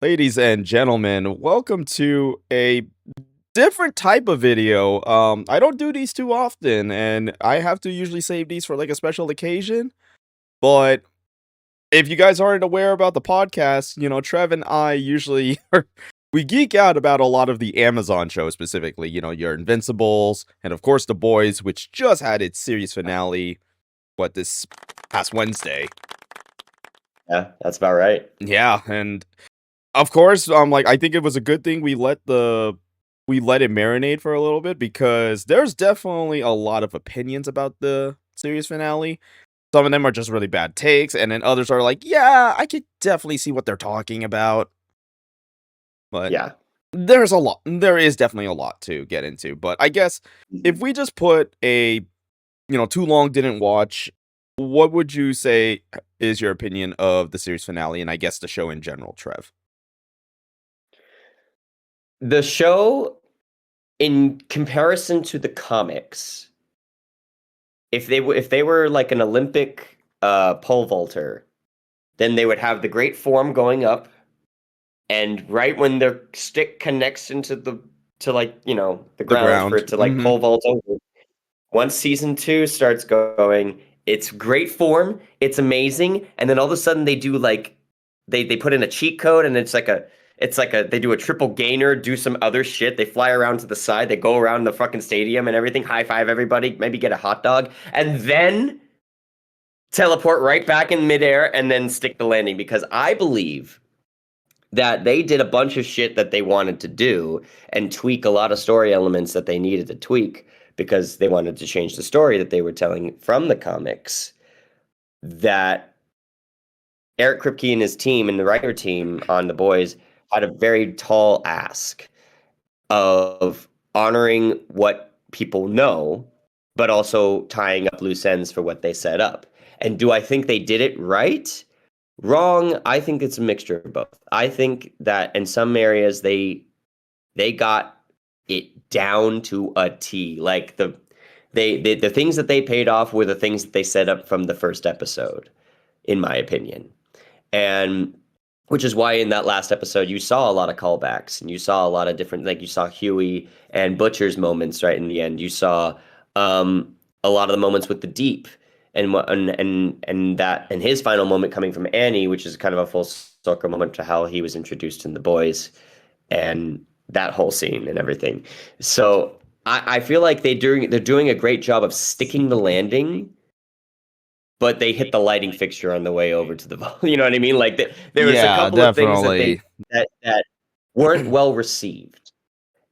Ladies and gentlemen, welcome to a different type of video. I don't do these too often, and I have to usually save these for like a special occasion. But if you guys aren't aware about the podcast, Trev and I usually we geek out about a lot of the Amazon shows specifically. Your Invincibles, and of course The Boys, which just had its series finale. This past Wednesday? Yeah, that's about right. Yeah, and of course, I think it was a good thing we let it marinate for a little bit because there's definitely a lot of opinions about the series finale. Some of them are just really bad takes, and then others are like, yeah, I could definitely see what they're talking about. But Yeah. there is definitely a lot to get into. But I guess if we just put too long didn't watch, what would you say is your opinion of the series finale and I guess the show in general, Trev? The show, in comparison to the comics, if they were like an Olympic pole vaulter, then they would have the great form going up, and right when their stick connects into the ground for ground. it to like pole vault over. Once season 2 starts going, it's great form, it's amazing, and then all of a sudden they do like they put in a cheat code, and it's like a they do a triple gainer, do some other shit. They fly around to the side, they go around the fucking stadium and everything, high five everybody, maybe get a hot dog, and then teleport right back in midair and then stick the landing. Because I believe that they did a bunch of shit that they wanted to do and tweak a lot of story elements that they needed to tweak because they wanted to change the story that they were telling from the comics. That Eric Kripke and his team and the writer team on The Boys had a very tall ask of honoring what people know, but also tying up loose ends for what they set up. And do I think they did it right? Wrong. I think it's a mixture of both. I think that in some areas they got it down to a T. Like the things that they paid off were the things that they set up from the first episode, in my opinion. And which is why in that last episode you saw a lot of callbacks and you saw a lot of different, like you saw Huey and Butcher's moments right in the end. You saw a lot of the moments with the Deep and his final moment coming from Annie, which is kind of a full circle moment to how he was introduced in The Boys and that whole scene and everything. So I feel like they're doing a great job of sticking the landing, but they hit the lighting fixture on the way over to the you know what I mean? Like there was a couple of things that weren't well received.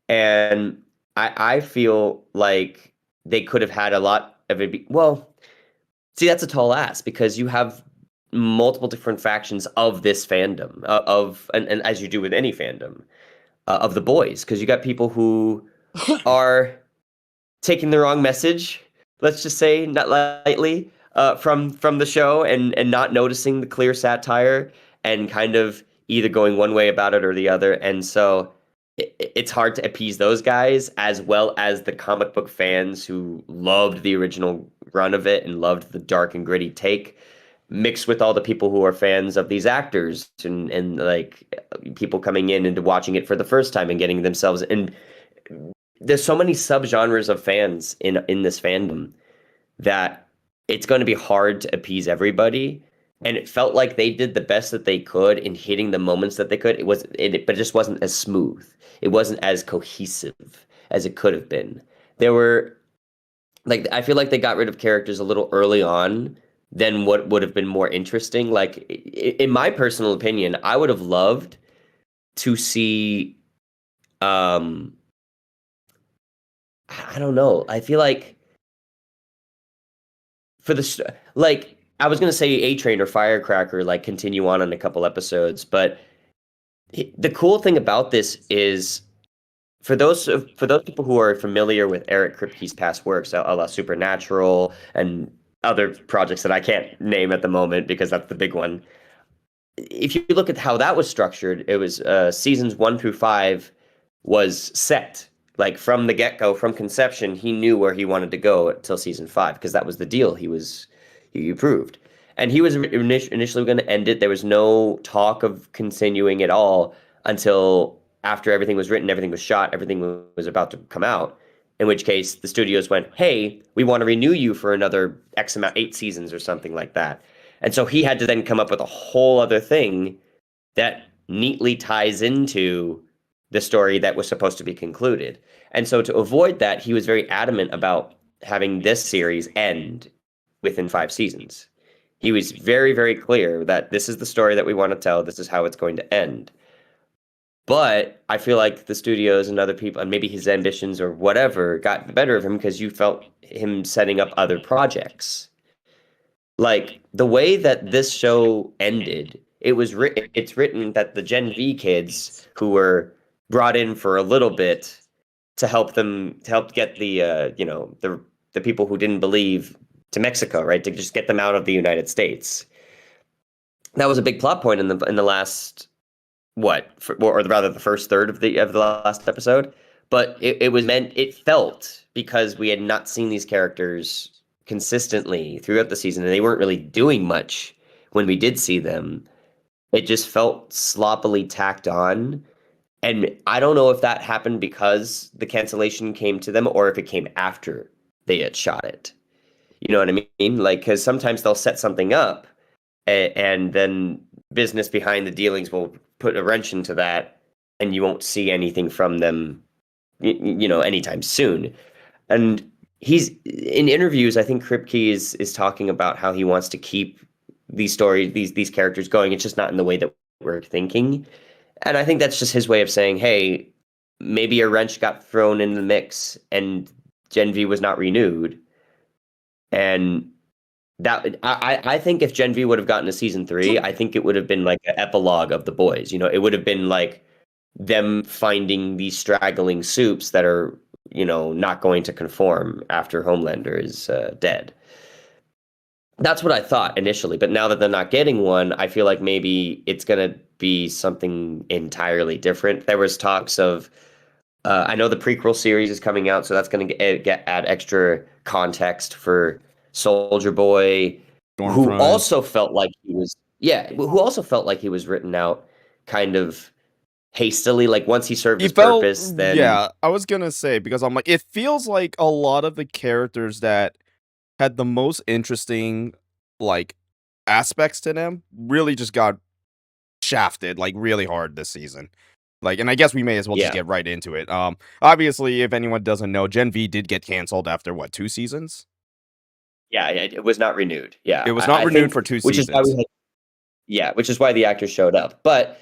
And I feel like they could have had a lot of it. Well, see, that's a tall ask because you have multiple different factions of this fandom and as you do with any fandom of The Boys, because you got people who are taking the wrong message, let's just say, not lightly, from the show and not noticing the clear satire and kind of either going one way about it or the other. And so it's hard to appease those guys as well as the comic book fans who loved the original run of it and loved the dark and gritty take, mixed with all the people who are fans of these actors and like people coming in and watching it for the first time and getting themselves. And there's so many subgenres of fans in this fandom that it's going to be hard to appease everybody. And it felt like they did the best that they could in hitting the moments that they could. But it just wasn't as smooth. It wasn't as cohesive as it could have been. There were, like, I feel like they got rid of characters a little early on than what would have been more interesting. Like, in my personal opinion, I would have loved to see, I don't know. I feel like for the like I was gonna say A Train or Firecracker like continue on in a couple episodes, but the cool thing about this is for those people who are familiar with Eric Kripke's past works, a la Supernatural and other projects that I can't name at the moment because that's the big one. If you look at how that was structured, it was seasons 1 through 5 was set. Like from the get-go, from conception, he knew where he wanted to go until season 5 because that was the deal he approved. And he was initially going to end it. There was no talk of continuing at all until after everything was written, everything was shot, everything was about to come out. In which case, the studios went, "Hey, we want to renew you for another X amount, 8 seasons or something like that." And so he had to then come up with a whole other thing that neatly ties into the story that was supposed to be concluded. And so to avoid that, he was very adamant about having this series end within 5 seasons. He was very, very clear that this is the story that we want to tell. This is how it's going to end. But I feel like the studios and other people, and maybe his ambitions or whatever, got the better of him because you felt him setting up other projects. Like the way that this show ended, it's written that the Gen V kids who were brought in for a little bit to help get the the people who didn't believe to Mexico, right? To just get them out of the United States. That was a big plot point in the last or rather the first third of the last episode. But it was meant, it felt, because we had not seen these characters consistently throughout the season and they weren't really doing much when we did see them. It just felt sloppily tacked on. And I don't know if that happened because the cancellation came to them or if it came after they had shot it. You know what I mean? Like, because sometimes they'll set something up and then business behind the dealings will put a wrench into that and you won't see anything from them, anytime soon. And he's in interviews, I think Kripke is talking about how he wants to keep these stories, these characters going. It's just not in the way that we're thinking. And I think that's just his way of saying, hey, maybe a wrench got thrown in the mix and Gen V was not renewed. And that I think if Gen V would have gotten to season 3, I think it would have been like an epilogue of the boys. It would have been like them finding these straggling soups that are, not going to conform after Homelander is dead. That's what I thought initially, but now that they're not getting one, I feel like maybe it's gonna be something entirely different. There was talks of, I know the prequel series is coming out, so that's gonna add extra context for Soldier Boy, who Stormfront. also felt like who also felt like he was written out kind of hastily. Like once he served He his felt, purpose, then yeah, I was gonna say, because I'm like, it feels like a lot of the characters that had the most interesting, like, aspects to them really just got shafted, like, really hard this season. Like, and I guess we may as well just yeah, get right into it. Obviously, if anyone doesn't know, Gen V did get canceled after what, 2 seasons? yeah, it was not renewed. Yeah, It was not I renewed for think 2 which is why we seasons. had, yeah, which is why the actors showed up. But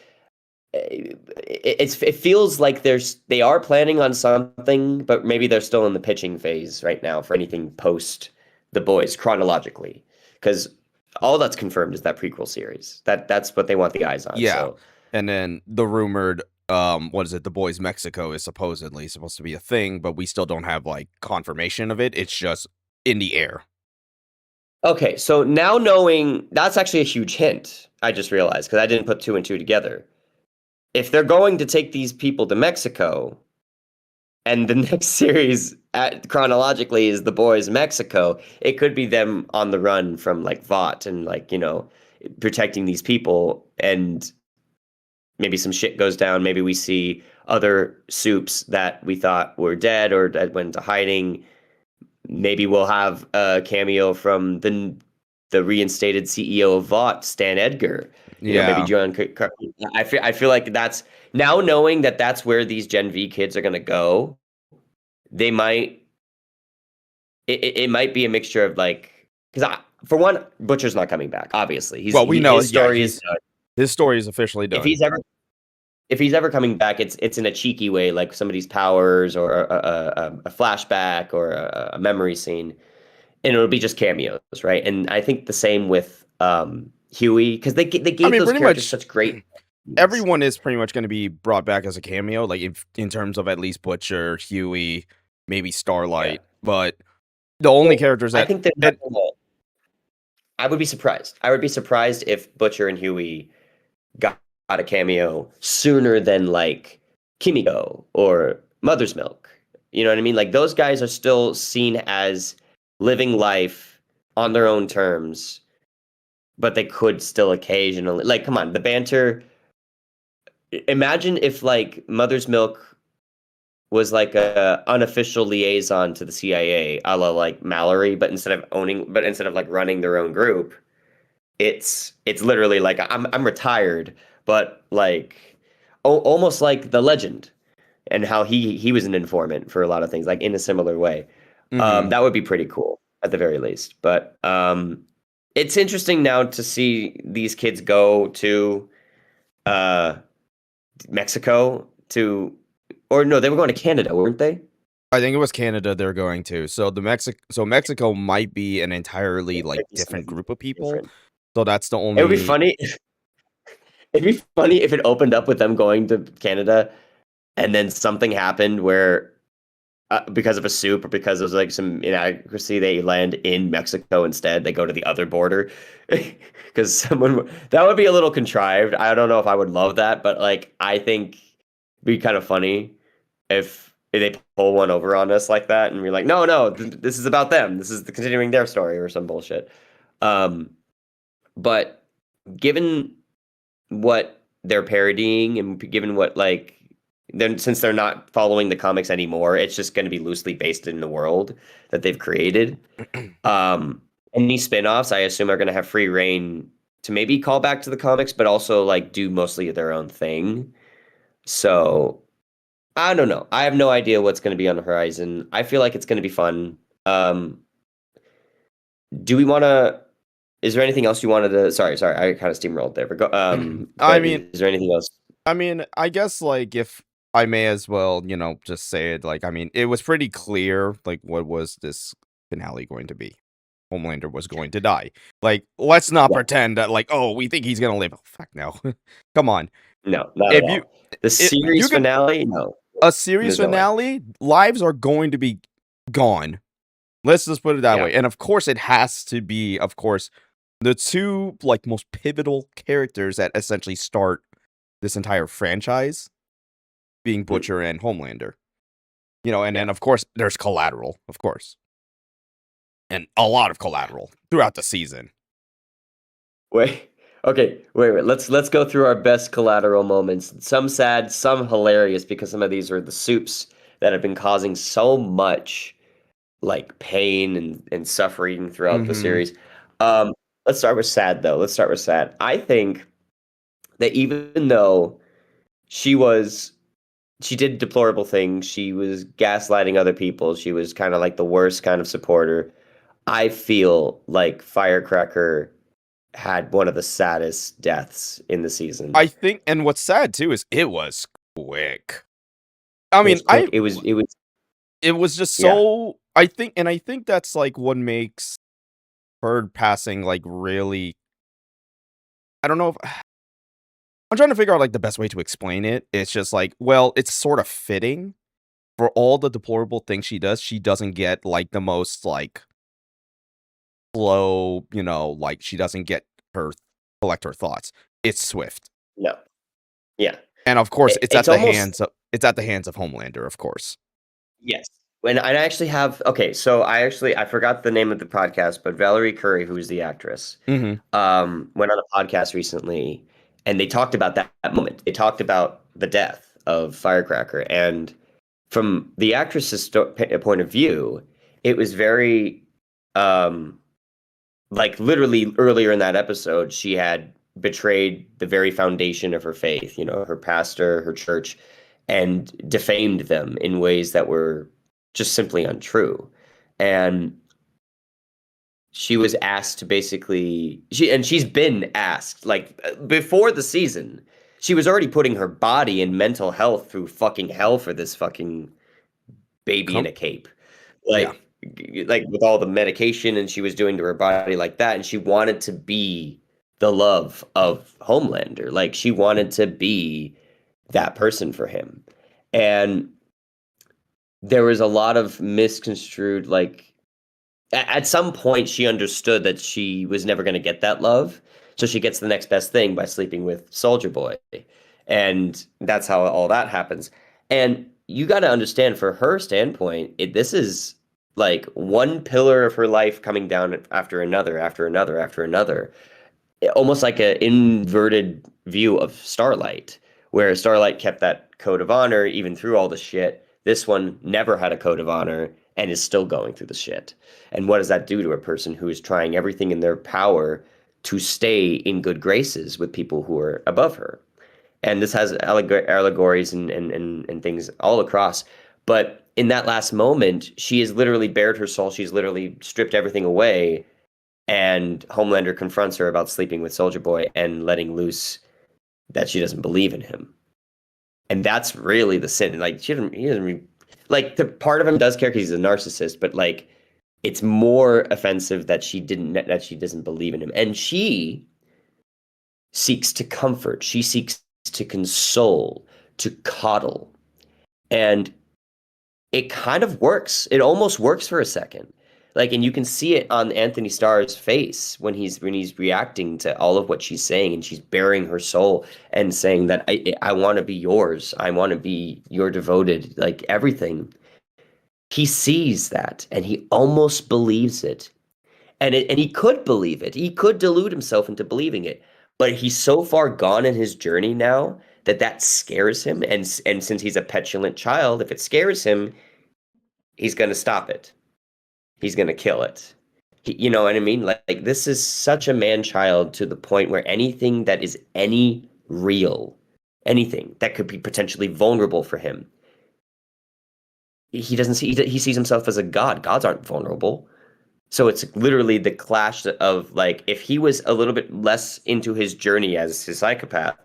it feels like they are planning on something, but maybe they're still in the pitching phase right now for anything post the boys chronologically, because all that's confirmed is that prequel series. That's what they want the eyes on. Yeah. So And then the rumored, what is it? The Boys Mexico is supposedly supposed to be a thing, but we still don't have, like, confirmation of it. It's just in the air. okay, so now knowing that's actually a huge hint. I just realized because I didn't put two and two together. If they're going to take these people to Mexico, and the next series chronologically is the boys Mexico, it could be them on the run from like Vought and like protecting these people, and maybe some shit goes down. Maybe we see other soups that we thought were dead or that went into hiding. Maybe we'll have a cameo from the reinstated CEO of Vought, Stan Edgar. Maybe Yeah. John. I feel like that's now knowing that that's where these Gen V kids are gonna go. They might it might be a mixture of like, because for one, Butcher's not coming back. Obviously, Well, we know, his yeah, story is done. his story is officially If done. he's ever if he's ever coming back, it's in a cheeky way, like somebody's powers or a flashback or a memory scene, and it'll be just cameos, right? And I think the same with Huey, because they I gave mean, those pretty characters much such great scenes. everyone is pretty much gonna be brought back as a cameo, like, in terms of at least Butcher, Huey, maybe Yeah. Starlight, but the only Well, characters I that think they're not and gonna. I would be surprised. I would be surprised if Butcher and Huey got a cameo sooner than like Kimiko or Mother's Milk. You know what I mean? Like those guys are still seen as living life on their own terms but they could still occasionally, like, come on, the banter. Imagine if like Mother's Milk was like a unofficial liaison to the CIA, a la like Mallory, but instead of like running their own group, it's literally like I'm retired, but like almost like the legend and how he was an informant for a lot of things, like in a similar way. Mhm. That would be pretty cool at the very least. But it's interesting now to see these kids go to uh, Mexico to, or no, they were going to Canada, weren't they? I think it was Canada they're going to. So Mexico might be an entirely, Yeah, like, might be different something group of people. different. So that's the It would be only funny. It'd be funny if it opened up with them going to Canada, and then something happened where because of a soup or because of like some inaccuracy, they land in Mexico instead. They go to the other border because that would be a little contrived. I don't know if I would love that, but like I think it'd be kind of funny if they pull one over on us like that, and we're like, no, no, this is about them. This is continuing their story or some bullshit. Um, but given what they're parodying and given what like then since they're not following the comics anymore, it's just going to be loosely based in the world that they've created. Any spin-offs I assume are going to have free reign to maybe call back to the comics but also like do mostly their own thing. So I don't know, I have no idea what's going to be on the horizon. I feel like it's going to be fun. Do we want to Is there anything else you wanted to sorry I kind of steamrolled there, but I but mean is there anything else? I guess, like, if I may as well, just say it, like, it was pretty clear, like, what was this finale going to be. Homelander was going to die. Like, let's not Yeah. pretend that, like, "Oh, we think he's gonna live." Oh, fuck no. Come on. No, not at If you all. The you series can finale? No. a series There's no way. finale, lives are going to be gone. Let's just put it that Yeah. way. And of course, it has to be, of course, the two like most pivotal characters that essentially start this entire franchise being Mm, Butcher and Homelander. And yeah. then of course there's Collateral, of course. And a lot of Collateral throughout the season. Wait. Okay, wait. Let's go through our best Collateral moments. Some sad, some hilarious because some of these are the soups that have been causing so much like pain and suffering throughout the Mhm. series. Um, let's start with sad though. Let's start with sad. I think that even though she was she did deplorable things. She was gaslighting other people. She was kind of like the worst kind of supporter. I feel like Firecracker had one of the saddest deaths in the season. I think and what's sad too is it was quick. I It mean, was quick. It was it was just yeah. so I think that's like what makes her passing like really I don't know if I'm trying to figure out like the best way to explain it. It's just like, well, it's sort of fitting for all the deplorable things she does. She doesn't get like the most like slow, like she doesn't get her collect her thoughts. It's swift. No. Yeah. And of course, It's almost it's at the hands of Homelander, of course. yes. When I actually have okay, so I forgot the name of the podcast, but Valerie Curry, who's the actress, Mhm. went on a podcast recently, and they talked about that moment. They talked about the death of Firecracker, and from the actress's point of view, it was very, um, like literally earlier in that episode, she had betrayed the very foundation of her faith, her pastor, her church, and defamed them in ways that were just simply untrue. And she was asked to basically she's been asked like before the season she was already putting her body and mental health through fucking hell for this fucking baby in Come a cape, yeah. like with all the medication and she was doing to her body like that, and she wanted to be the love of Homelander, like she wanted to be that person for him. And there was a lot of misconstrued like at some point she understood that she was never going to get that love, so she gets the next best thing by sleeping with Soldier Boy, and that's how all that happens. And you got to understand, for her standpoint, this is like one pillar of her life coming down after another after another after another. almost like an inverted view of Starlight, where Starlight kept that code of honor even through all the shit. This one never had a code of honor and is still going through the shit. And what does that do to a person who is trying everything in their power to stay in good graces with people who are above her? And this has allegories and things all across. But in that last moment, she has literally bared her soul. She's literally stripped everything away, and Homelander confronts her about sleeping with Soldier Boy and letting loose that she doesn't believe in him. And that's really the sin. Like he doesn't like the part of him does care because he's a narcissist, but like it's more offensive that she doesn't believe in him. And she seeks to comfort, she seeks to console, to coddle. And it kind of works. It almost works for a second. Like, and you can see it on Anthony Starr's face when he's reacting to all of what she's saying, and she's bearing her soul and saying that I want to be yours. I want to be your devoted, like everything. He sees that and he almost believes it. And he could believe it. He could delude himself into believing it. But he's so far gone in his journey now that that scares him. And since he's a petulant child, if it scares him, he's going to stop it. He's going to kill it. You know what I mean? Like this is such a man child to the point where anything that is any real, anything that could be potentially vulnerable for him, he doesn't see. He sees himself as a god. Gods aren't vulnerable. So it's literally the clash of like if he was a little bit less into his journey as his psychopath,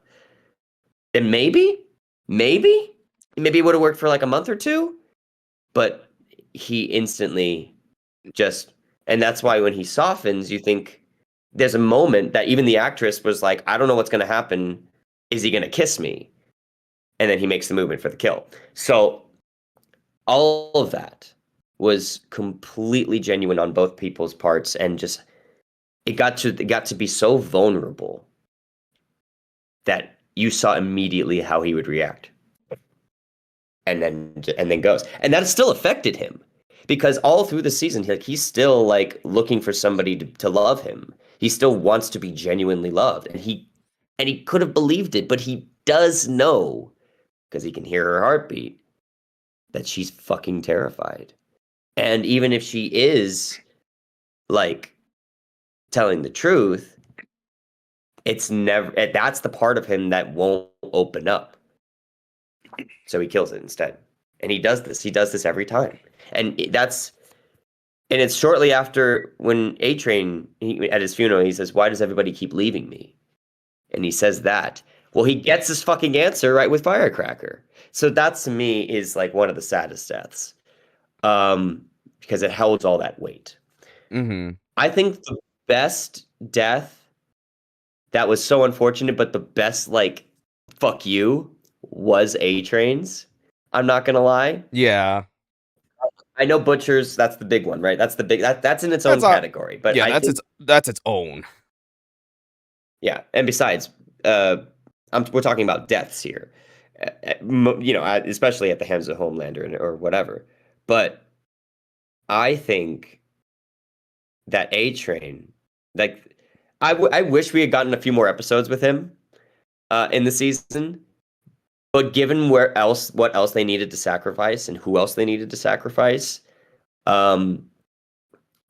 then maybe, maybe it would have worked for like a month or two. But he instantly just, and that's why when he softens, you think there's a moment that even the actress was like, I don't know what's going to happen. Is he going to kiss me? And then he makes the movement for the kill. So all of that was completely genuine on both people's parts, and just it got to be so vulnerable that you saw immediately how he would react, and then goes, and that still affected him because all through the season, he's still like looking for somebody to love him. He still wants to be genuinely loved, and he could have believed it, but he does know because he can hear her heartbeat that she's fucking terrified. And even if she is like telling the truth, it's never that's the part of him that won't open up. So he kills it instead. And he does this. He does this every time. And it's shortly after when A Train at his funeral, he says, "Why does everybody keep leaving me?" And he says that. Well, he gets his fucking answer right with Firecracker. So that to me is like one of the saddest deaths. Because it holds all that weight. Mhm. I think the best death that was so unfortunate, but the best like fuck you was A Train's. I'm not gonna lie. Yeah. I know Butcher's, that's the big one, right? That's in its That's own a category. But yeah, I think that's its own. yeah, and besides, we're talking about deaths here. Especially at the hands of Homelander or whatever. But I think that A Train, like, I wish we had gotten a few more episodes with him in the season. But given what else they needed to sacrifice and who else they needed to sacrifice, um,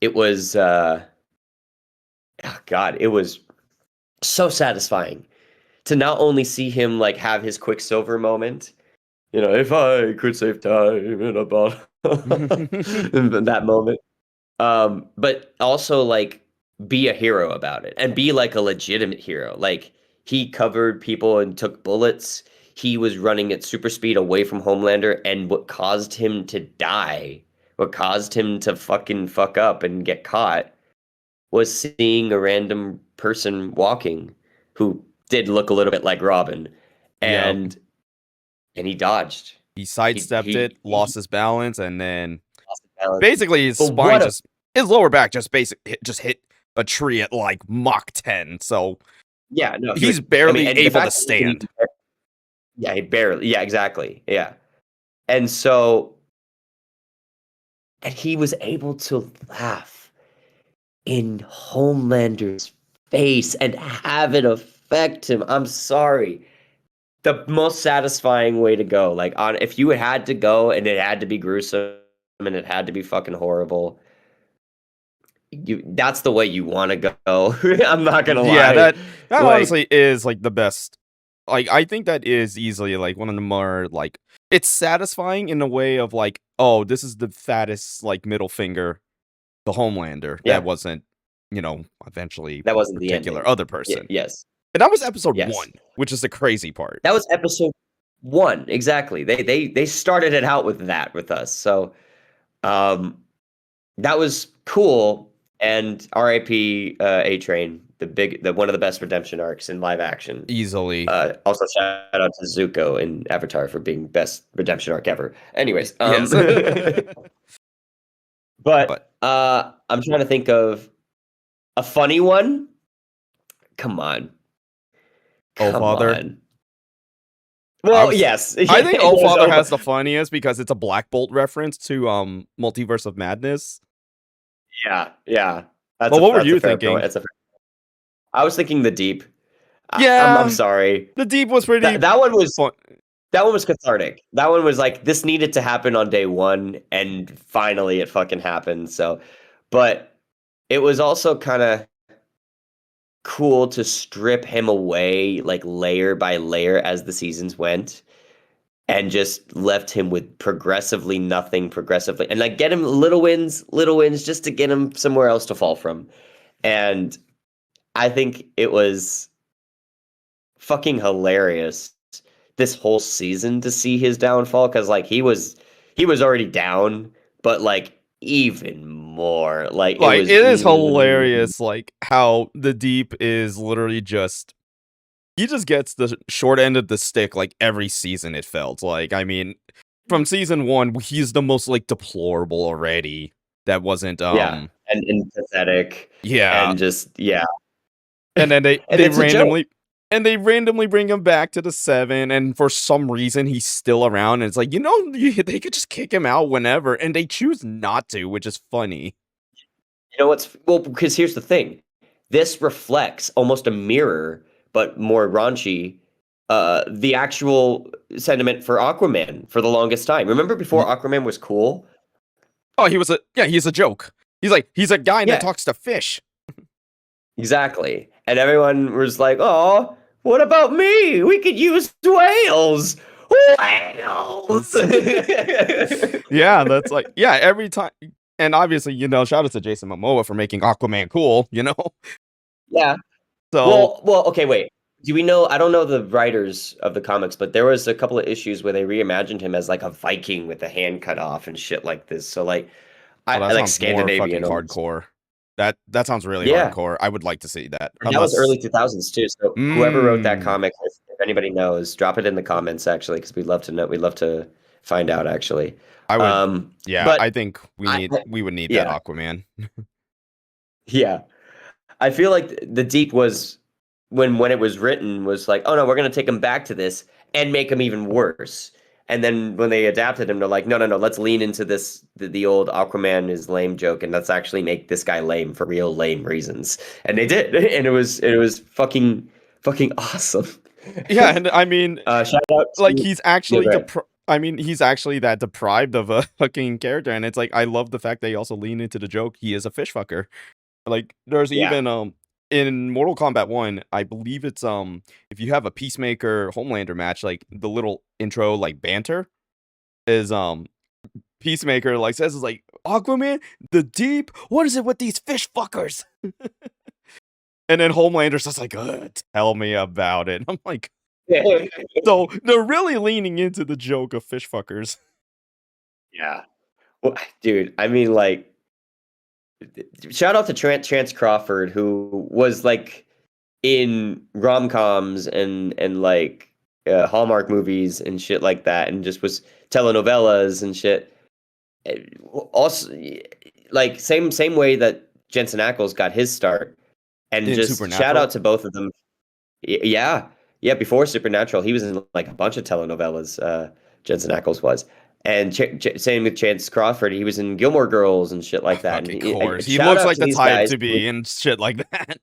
it was, oh God, it was so satisfying to not only see him like have his Quicksilver moment, if I could save time in a bottle, in that moment, but also like be a hero about it and be like a legitimate hero. Like he covered people and took bullets. He was running at super speed away from Homelander, and what caused him to die, what caused him to fucking fuck up and get caught was seeing a random person walking who did look a little bit like Robin, Yep. and he dodged. He He sidestepped he it, he lost his balance, and then lost his balance. basically But his lower back just hit a tree at like Mach 10. So yeah, no, he's I mean, barely and the able to fact that he can stand. even, yeah, he barely, yeah, exactly, yeah, and so, and he was able to laugh in Homelander's face and have it affect him. I'm sorry. The most satisfying way to go. Like on if you had to go and it had to be gruesome and it had to be fucking horrible, that's the way you want to go. I'm not gonna Yeah, lie. that Like, honestly is like the best. Like I think that is easily like one of the more like it's satisfying in a way of like, oh, this is the fattest like middle finger, the Homelander. That yeah, wasn't, eventually that wasn't the particular ending. other person. Yes, And that was episode yes. 1, which is the crazy part. That was episode 1, exactly. They started it out with that with us. So, um, that was cool, and RIP, A-Train, the one of the best redemption arcs in live action. Easily. Also shout out to Zuko in Avatar for being best redemption arc ever. Anyways, Yes. But but, I'm trying to think of a funny one. Come on. Oh Come Father, on. Well, yes. I think Oh There's Father Opa. has the funniest because it's a Black Bolt reference to Multiverse of Madness. Yeah, yeah. Well, what were That's a you fair point. thinking? That's a fair I was thinking The Deep. I'm Yeah, sorry. the Deep was That pretty that one was fun. that one was cathartic. That one was like, this needed to happen on day 1, and finally it fucking happened, so but it was also kinda cool to strip him away, like, layer by layer as the seasons went, and just left him with progressively nothing, progressively and, like, get him little wins just to get him somewhere else to fall from, and I think it was fucking hilarious this whole season to see his downfall because like he was already down, but like even more. Like it Like was it is hilarious, like how the Deep is literally just he just gets the short end of the stick like every season. It felt like, I mean, from season 1, he's the most like deplorable already. That wasn't yeah, and pathetic yeah. and just yeah. And then they And they it's a joke. randomly and they randomly bring him back to the 7, and for some reason he's still around, and it's like, they could just kick him out whenever, and they choose not to, which is funny. You know what's well, because here's the thing. This reflects almost a mirror, but more raunchy, the actual sentiment for Aquaman for the longest time. Remember before Ye Aquaman was cool? Oh, he's a joke. He's a guy that Yeah, talks to fish. exactly. And everyone was like, "Oh, what about me? We could use whales. Whales." Yeah, that's like yeah, every time, and obviously, shout out to Jason Momoa for making Aquaman cool, you know? Yeah. So, Well, okay, wait. Do we know I don't know the writers of the comics, but there was a couple of issues where they reimagined him as like a Viking with a hand cut off and shit like this. So like oh, I that like sounds more fucking Scandinavian almost. hardcore. That sounds really Yeah. hardcore. I would like to see that. And that was Unless early 2000s too. So whoever wrote that mm, comic, if anybody knows, drop it in the comments actually, because we'd love to know. We'd love to find out actually. I would yeah, But I think we would need that yeah, Aquaman. yeah. I feel like the Deep was when it was written was like, oh no, we're gonna take him back to this and make him even worse. And then when they adapted him, they're like, no, no, no, let's lean into this the old Aquaman is lame joke, and let's actually make this guy lame for real lame reasons. And they did, and it was fucking awesome. Yeah, and I mean, Shout out like to he's yeah, actually right. he's actually that deprived of a fucking character, and it's like I love the fact they also lean into the joke. He is a fish fucker. Like there's Yeah, even in Mortal Kombat 1, I believe it's if you have a Peacemaker Homelander match, like the little intro like banter is Peacemaker like says is like Aquaman, the Deep, what is it with these fish fuckers? And then Homelander's just like, tell me about it. I'm like, so they're really leaning into the joke of fish fuckers. yeah. Well, dude, I mean, like, shout out to Chance Crawford, who was like in rom-coms and like Hallmark movies and shit like that, and just was telenovelas and shit. Also, like same way that Jensen Ackles got his start, and In just shout Supernatural. out to both of them. Yeah, yeah. Before Supernatural, he was in like a bunch of telenovelas. Jensen Ackles was, and same with Chance Crawford. He was in Gilmore Girls and shit like that. And Fucking course. He shout looks out like to the these type guys. to be and shit like that.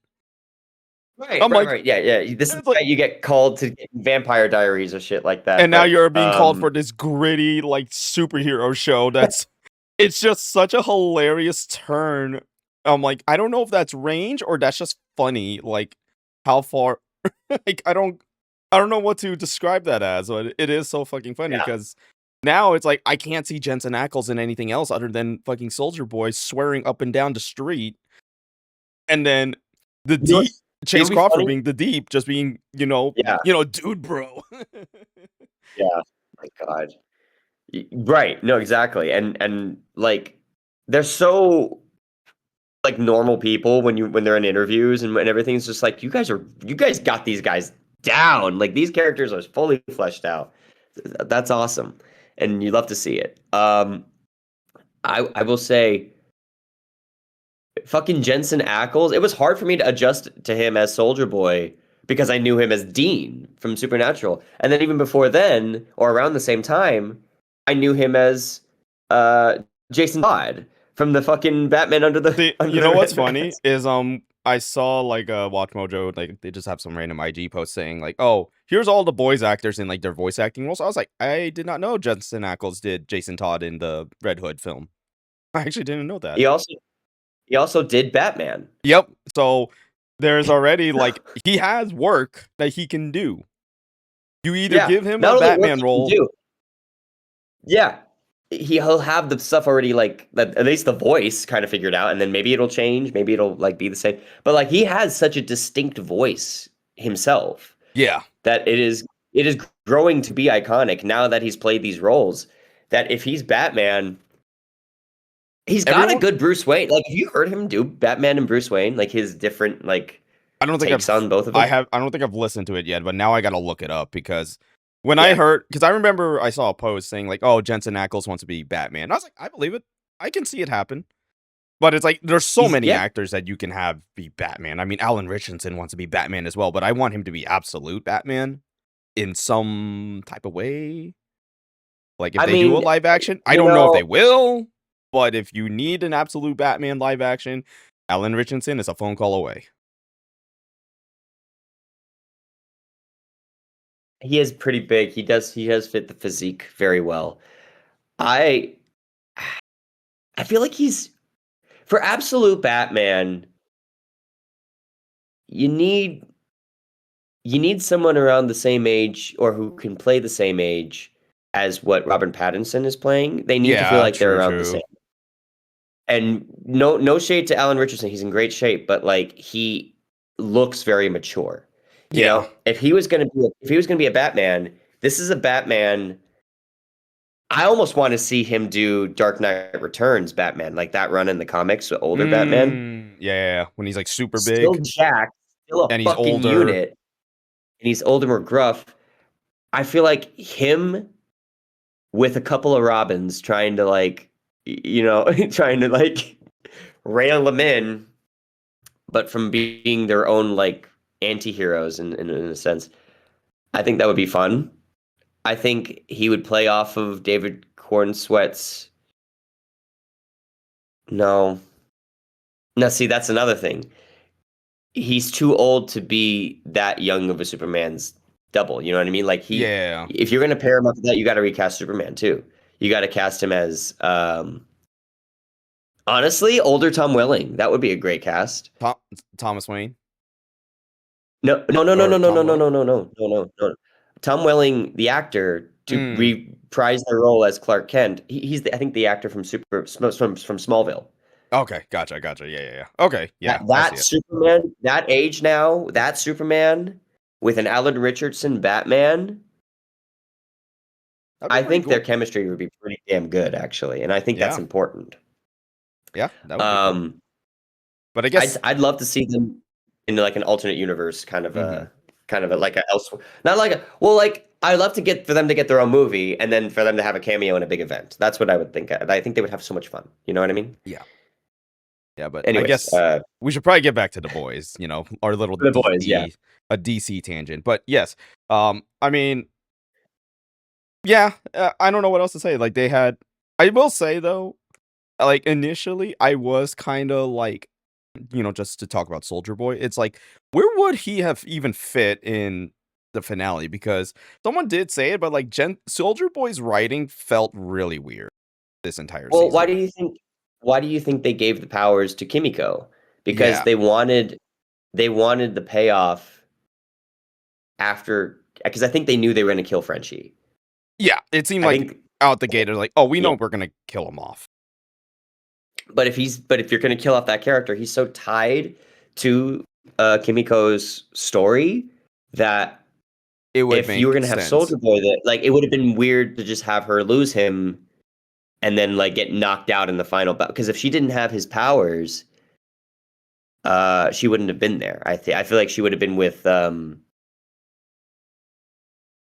Right, I'm right, like, right. Yeah, yeah. This is it's like, why you get called to Vampire Diaries or shit like that. and now But you're being called for this gritty like superhero show. That's it's just such a hilarious turn. I'm like, I don't know if that's range or that's just funny. Like how far like I don't know what to describe that as, but it is so fucking funny yeah, because now it's like I can't see Jensen Ackles in anything else other than fucking Soldier Boy swearing up and down the street, and then the you know deep what's you know Chase what'd be Crawford funny? being the deep, just being Yeah, dude, bro. yeah. My God. Right. No, exactly. And like they're so like normal people when they're in interviews and everything's just like you guys got these guys down. Like these characters are fully fleshed out. That's awesome. And you love to see it. I will say fucking Jensen Ackles, it was hard for me to adjust to him as Soldier Boy because I knew him as Dean from Supernatural. And then even before then, or around the same time, I knew him as uh Jason Todd from the fucking Batman under the See, under you the know what's red funny mask. is I saw like Watch Mojo, like they just have some random IG post saying like, oh, here's all the boys actors in like their voice acting roles. I was like, I did not know Jensen Ackles did Jason Todd in the Red Hood film. I actually didn't know that. He also he also did Batman. Yep. So there's already like he has work that he can do. You either Yeah, give him a not only work Batman he can role. do, yeah. He'll have the stuff already like that, at least the voice kind of figured out, and then maybe it'll change, maybe it'll like be the same. But like he has such a distinct voice himself Yeah. that it is growing to be iconic now that he's played these roles. That if he's Batman, he's got a Everyone good Bruce Wayne. Like, have you heard him do Batman and Bruce Wayne? Like his different like I don't think takes on both of them. I don't think I've listened to it yet, but now I gotta look it up because when I Yeah, heard because I remember I saw a post saying like, "Oh, Jensen Ackles wants to be Batman." I was like, "I believe it. I can see it happen." But it's like there's so he's many yeah. actors that you can have be Batman. I mean, Alan Richardson wants to be Batman as well, but I want him to be absolute Batman in some type of way. Like if I they do a mean, live action, I you don't know if know, they will, but if you need an absolute Batman live action, Alan Richardson is a phone call away. he is pretty big. He does fit the physique very well. I I feel like he's for absolute Batman, you need you need someone around the same age or who can play the same age as what Robert Pattinson is playing. They need to feel Yeah, like they're true, around the same. true. And no shade to Alan Richardson, he's in great shape, but like he looks very mature. You Yeah. know, if he was gonna be a Batman, this is a Batman. I almost want to see him do Dark Knight Returns Batman, like that run in the comics, the older Batman. Yeah, yeah, yeah, when he's, like, super Still big jacked, still a and he's fucking older. unit, and he's older, more gruff. I feel like him with a couple of Robins trying to like, trying to like rail them in, but from being their own like anti-heroes in a sense. I think that would be fun. I think he would play off of David Corn Sweat's. No. No, see, that's another thing. He's too old to be that young of a Superman's double. You know what I mean? Like Yeah. if you're gonna pair him up with that, you got to recast Superman too. You got to cast him as, honestly, older Tom Welling. That would be a great cast. Tho Thomas Wayne No, no, no, no, or no, no, Tom no, no, Welling? no, no, no, no, no, no. Tom Welling, the actor, to Mm, reprise the role as Clark Kent. He's I think the actor from Smallville. okay, gotcha, gotcha, yeah, yeah, yeah. Okay, yeah, I see That it. Superman, that age now, that Superman with an Alan Richardson Batman, That'd be I pretty think their cool. chemistry would be pretty damn good, actually, and I think that's Yeah, important. yeah, that would be cool. Um, But I I'd guess I'd love to see them in like an alternate universe, mhm, kind of a like a elsewhere, not like a well, like I'd love to get for them to get their own movie, and then for them to have a cameo in a big event. That's what I would think. I think they would have so much fun. You know what I mean? yeah, yeah, but I Anyways, guess we should probably get back to the boys, our little for the boys, yeah. DC tangent. But yes, I mean, yeah, I don't know what else to say. Like I will say though, like initially I was kind of like just to talk about Soldier Boy, it's like, where would he have even fit in the finale? Because someone did say it, but like Soldier Boy's writing felt really weird this entire Well, season. why do you think they gave the powers to Kimiko? Because Yeah. they wanted the payoff after, because I think they knew they were going to kill Frenchie. Yeah, it seemed I like think out the gate, they're like, "Oh, we yeah. know we're gonna kill him off." But if you're going to kill off that character, he's so tied to Kimiko's story that It would if you were make going to have sense. Soldier Boy, that like it would have been weird to just have her lose him and then like get knocked out in the final battle. Because if she didn't have his powers, she wouldn't have been there. I feel like she would have been with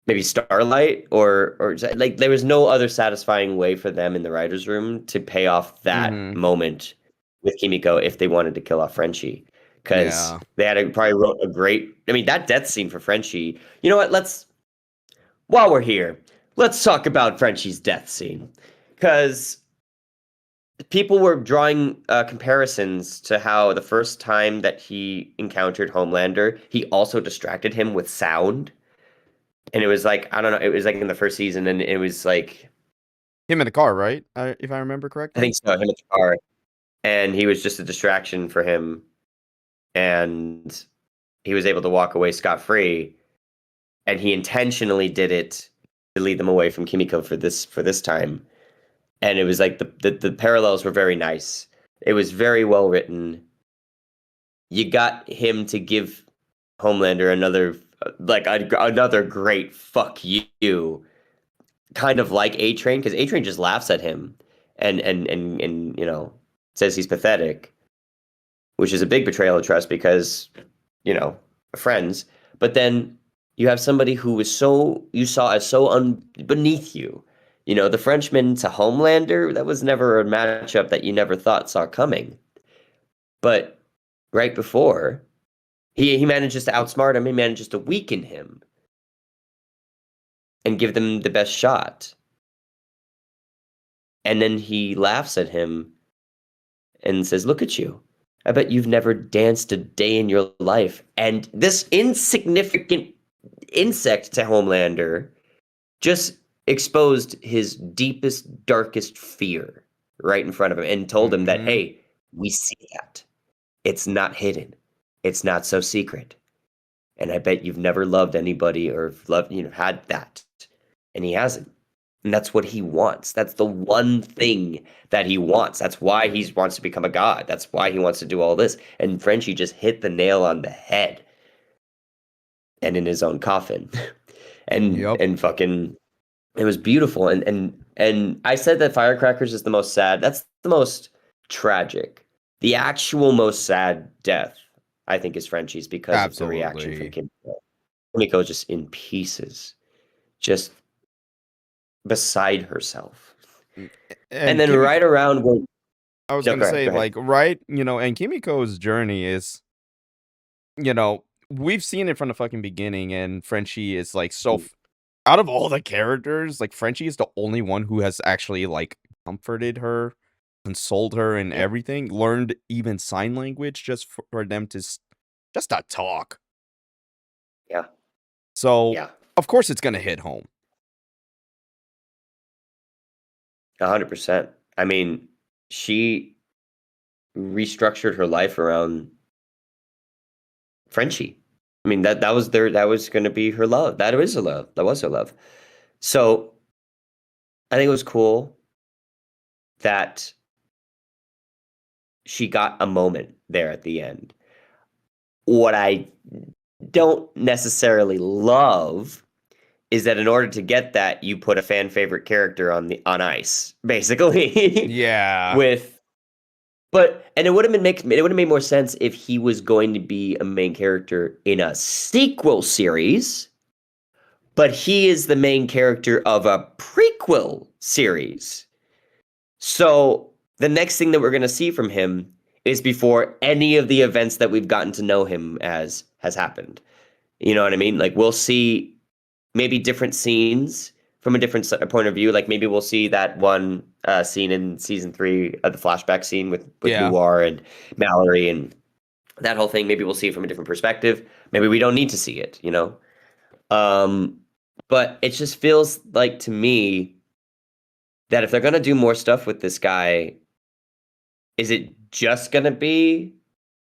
maybe Starlight or like there was no other satisfying way for them in the writers' room to pay off that Mhm. moment with Kimiko if they wanted to kill off Frenchie. Because Yeah. they had probably wrote a great. I mean, that death scene for Frenchie. You know what? While we're here, let's talk about Frenchie's death scene. Because people were drawing comparisons to how the first time that he encountered Homelander, he also distracted him with sound. And it was like, I don't know, it was like in the first season, and it was like, Him in the car, right? If I remember I think correctly? so, him at the car. And he was just a distraction for him. And he was able to walk away scot free. And he intentionally did it to lead them away from Kimiko for this time. And it was like the parallels were very nice. It was very well written. You got him to give Homelander another great fuck you, kind of like A Train, because A Train just laughs at him and says he's pathetic, which is a big betrayal of trust because you know friends. But then you have somebody who was so you saw as so beneath you. The Frenchman to Homelander, that was never a matchup that you never thought saw coming. But right before, he manages to outsmart him. He manages to weaken him and give them the best shot. And then he laughs at him and says, "Look at you. I bet you've never danced a day in your life." And this insignificant insect to Homelander just exposed his deepest, darkest fear right in front of him and told him that, Mhm. hey, we see that. It's not hidden. It's not so secret. And I bet you've never loved anybody or loved, had that. And he hasn't. And that's what he wants. That's the one thing that he wants. That's why he wants to become a god. That's why he wants to do all this. And Frenchie just hit the nail on the head and in his own coffin. and Yep. and fucking it was beautiful. And I said that Firecrackers is the most sad. That's the most tragic. The actual most sad death, I think, is Frenchie's because of the reaction from Absolutely. Kimiko. Kimiko is just in pieces, just beside herself. Mm, And and then right Kimiko around when I was no, gonna go ahead, say, go ahead. like, right, and Kimiko's journey is, we've seen it from the fucking beginning, and Frenchie is, like, out of all the characters, like, Frenchie is the only one who has actually, like, comforted her, consoled her and Yeah, everything, learned even sign language just for them to just to talk. yeah, So, yeah, of course, it's gonna hit home. 100%. I mean, she restructured her life around Frenchie. I mean, that was gonna be her love. That is her love. That was her love. So I think it was cool that she got a moment there at the end. What I don't necessarily love is that in order to get that, you put a fan favorite character on ice, basically. Yeah. with and it would have made more sense if he was going to be a main character in a sequel series, but he is the main character of a prequel series. So the next thing that we're going to see from him is before any of the events that we've gotten to know him as has happened. You know what I mean? Like we'll see maybe different scenes from a different point of view. Like maybe we'll see that one scene in season 3 of the flashback scene with Yeah. Noir and Mallory, and that whole thing. Maybe we'll see it from a different perspective. Maybe we don't need to see it, you know? Um, but it just feels like to me that if they're gonna do more stuff with this guy, is it just gonna be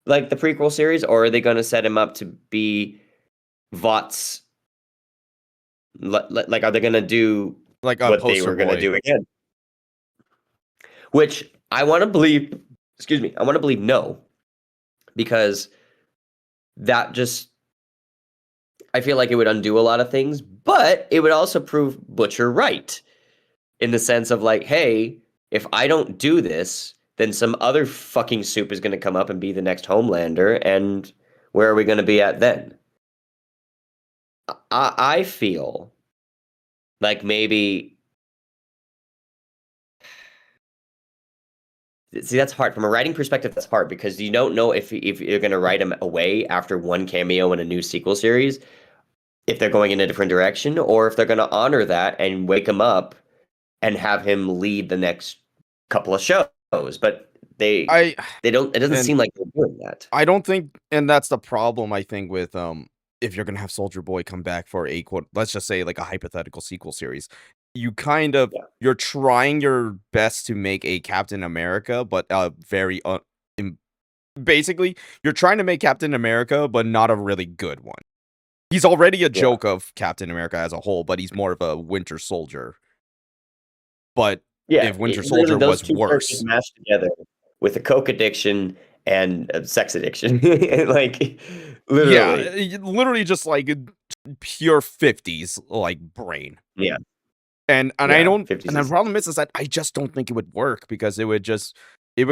like the prequel series, or are they gonna set him up to be Vought's like are they gonna do Like a what they poster were gonna boy. do again? Which I want to believe, excuse me, I want to believe no, because that just I feel like it would undo a lot of things, but it would also prove Butcher right in the sense of like, hey, if I don't do this, then some other fucking soup is going to come up and be the next Homelander, and where are we going to be at then? I feel like maybe see that's hard from a writing perspective. That's hard because you don't know if you're going to write him away after one cameo in a new sequel series, if they're going in a different direction, or if they're going to honor that and wake him up and have him lead the next couple of shows. But they I they don't. It doesn't and seem like they're doing that. I don't think, and that's the problem I think with if you're gonna have Soldier Boy come back for a quote, let's just say like a hypothetical sequel series, you kind of Yeah. you're trying your best to make a Captain America, but very basically you're trying to make Captain America, but not a really good one. He's already a Yeah. joke of Captain America as a whole, but he's more of a Winter Soldier. But Yeah. if Winter Literally, Soldier those was two characters worse, mashed together with a coke addiction and a sex addiction, like yeah, literally. literally just like pure 50s like brain. Yeah. And I Yeah. don't, 50s and the is problem is that I just don't think it would work because it would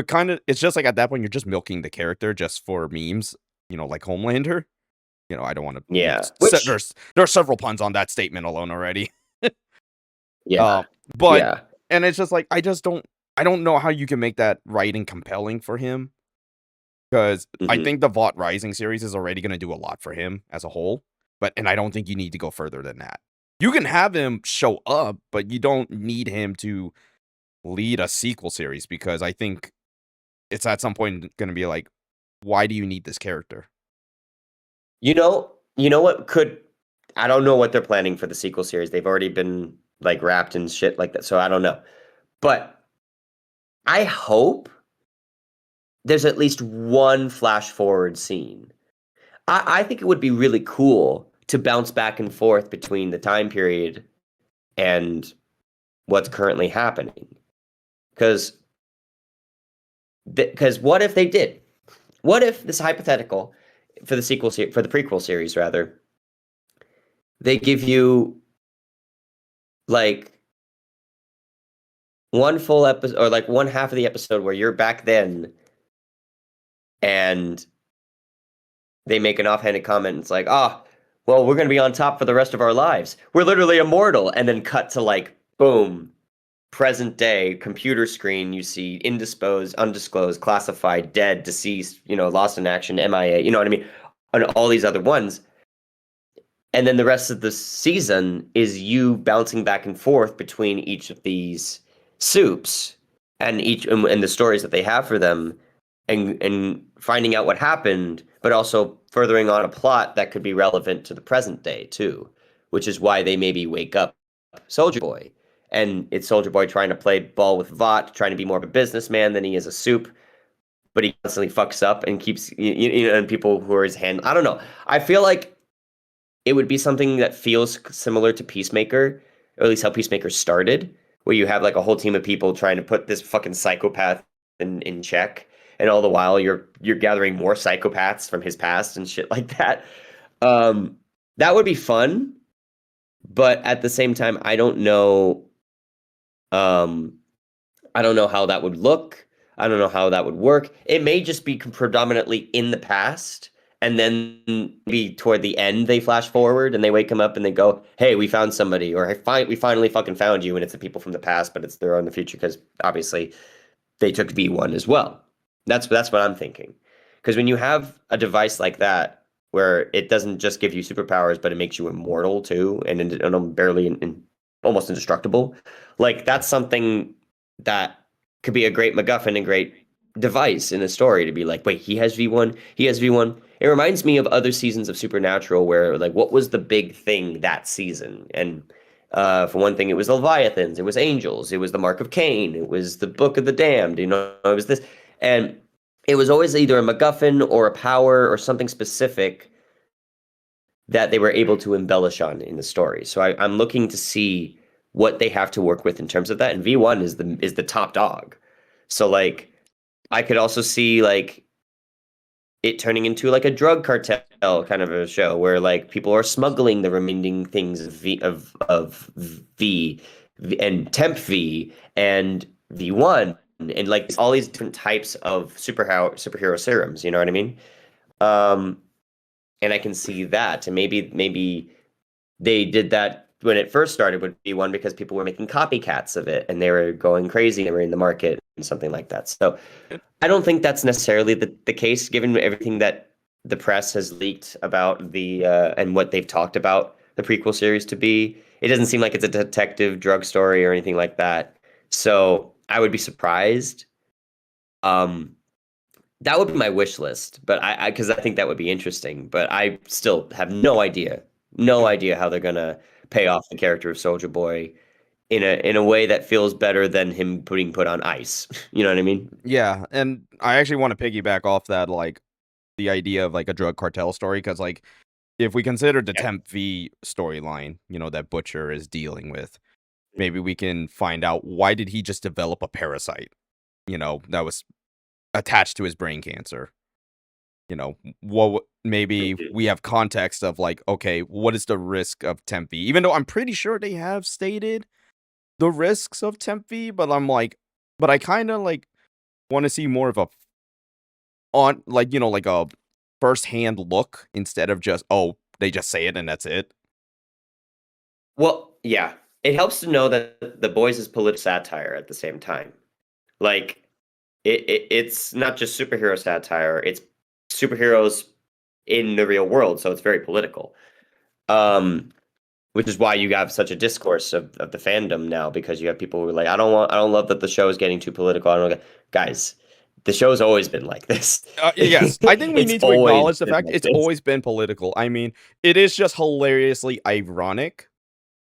kind of, it's just like at that point you're just milking the character just for memes, like Homelander. I don't want to, yeah. Which there are several puns on that statement alone already. yeah. Uh, but Yeah. and it's just like I don't know how you can make that writing compelling for him because I Hmm. think the Vought Rising series is already going to do a lot for him as a whole. And I don't think you need to go further than that. You can have him show up, but you don't need him to lead a sequel series because I think it's at some point going to be like, why do you need this character? You know what could I don't know what they're planning for the sequel series. They've already been like wrapped in shit like that, so I don't know. But I hope there's at least one flash forward scene. I think it would be really cool to bounce back and forth between the time period and what's currently happening. Because what if they did? What if this hypothetical for the for the prequel series rather, they give you like one full episode or like one half of the episode where you're back then and they make an offhanded comment. It's like, oh, well, we're going to be on top for the rest of our lives. We're literally immortal. And then cut to like, boom, present day, computer screen. You see indisposed, undisclosed, classified, dead, deceased, lost in action, MIA, you know what I mean? And all these other ones. And then the rest of the season is you bouncing back and forth between each of these soups and the stories that they have for them and finding out what happened, but also furthering on a plot that could be relevant to the present day too, which is why they maybe wake up Soldier Boy. And it's Soldier Boy trying to play ball with Vought, trying to be more of a businessman than he is a soup, but he constantly fucks up and keeps and people who are his hand. I don't know. I feel like it would be something that feels similar to Peacemaker, or at least how Peacemaker started, where you have like a whole team of people trying to put this fucking psychopath in check, and all the while you're gathering more psychopaths from his past and shit like that. Um, that would be fun, but at the same time, I don't know. Um, I don't know how that would look. I don't know how that would work. It may just be predominantly in the past, and then maybe toward the end they flash forward and they wake him up and they go, "Hey, we found somebody," or we finally fucking found you," and it's the people from the past, but it's they're in the future because obviously they took B1 as well. That's what I'm thinking. Because when you have a device like that, where it doesn't just give you superpowers, but it makes you immortal too, and barely almost indestructible, like that's something that could be a great MacGuffin and great. device in a story to be like, wait, he has V1, he has V1. It reminds me of other seasons of Supernatural where like what was the big thing that season? And for one thing, it was Leviathans, it was angels, it was the Mark of Cain, it was the Book of the Damned, it was this. And it was always either a MacGuffin or a power or something specific that they were able to embellish on in the story. So I'm looking to see what they have to work with in terms of that. And V1 is the top dog. So like I could also see like it turning into like a drug cartel kind of a show where like people are smuggling the remaining things of V and Temp V and V1 and like all these different types of superhero serums, you know what I mean? Um and I can see that. And maybe they did that when it first started with V1 because people were making copycats of it and they were going crazy, they were in the market and something like that. So I don't think that's necessarily the case, given everything that the press has leaked about the and what they've talked about the prequel series to be. It doesn't seem like it's a detective drug story or anything like that. So I would be surprised. Um, that would be my wish list, but because I think that would be interesting. But I still have no idea how they're gonna pay off the character of Soldier Boy in a way that feels better than him being put on ice. You know what I mean? Yeah, and I actually want to piggyback off that, like, the idea of, like, a drug cartel story, because, like, if we consider the Yeah. Temp V storyline, that Butcher is dealing with, maybe we can find out why did he just develop a parasite, that was attached to his brain cancer. What maybe Mhm. we have context of, like, okay, what is the risk of Temp V? Even though I'm pretty sure they have stated the risks of Temp V, but I'm like, but I kind of like want to see more of a like a first-hand look instead of just, oh, they just say it and that's it. Well, yeah. It helps to know that The Boys is political satire at the same time. Like it's not just superhero satire, it's superheroes in the real world, so it's very political. Um, which is why you have such a discourse of the fandom now because you have people who are like, I don't love that the show is getting too political. I don't know. Guys, the show's always been like this. Yes, I think we It's need to always acknowledge the been fact like it's this. always been political. I mean, it is just hilariously ironic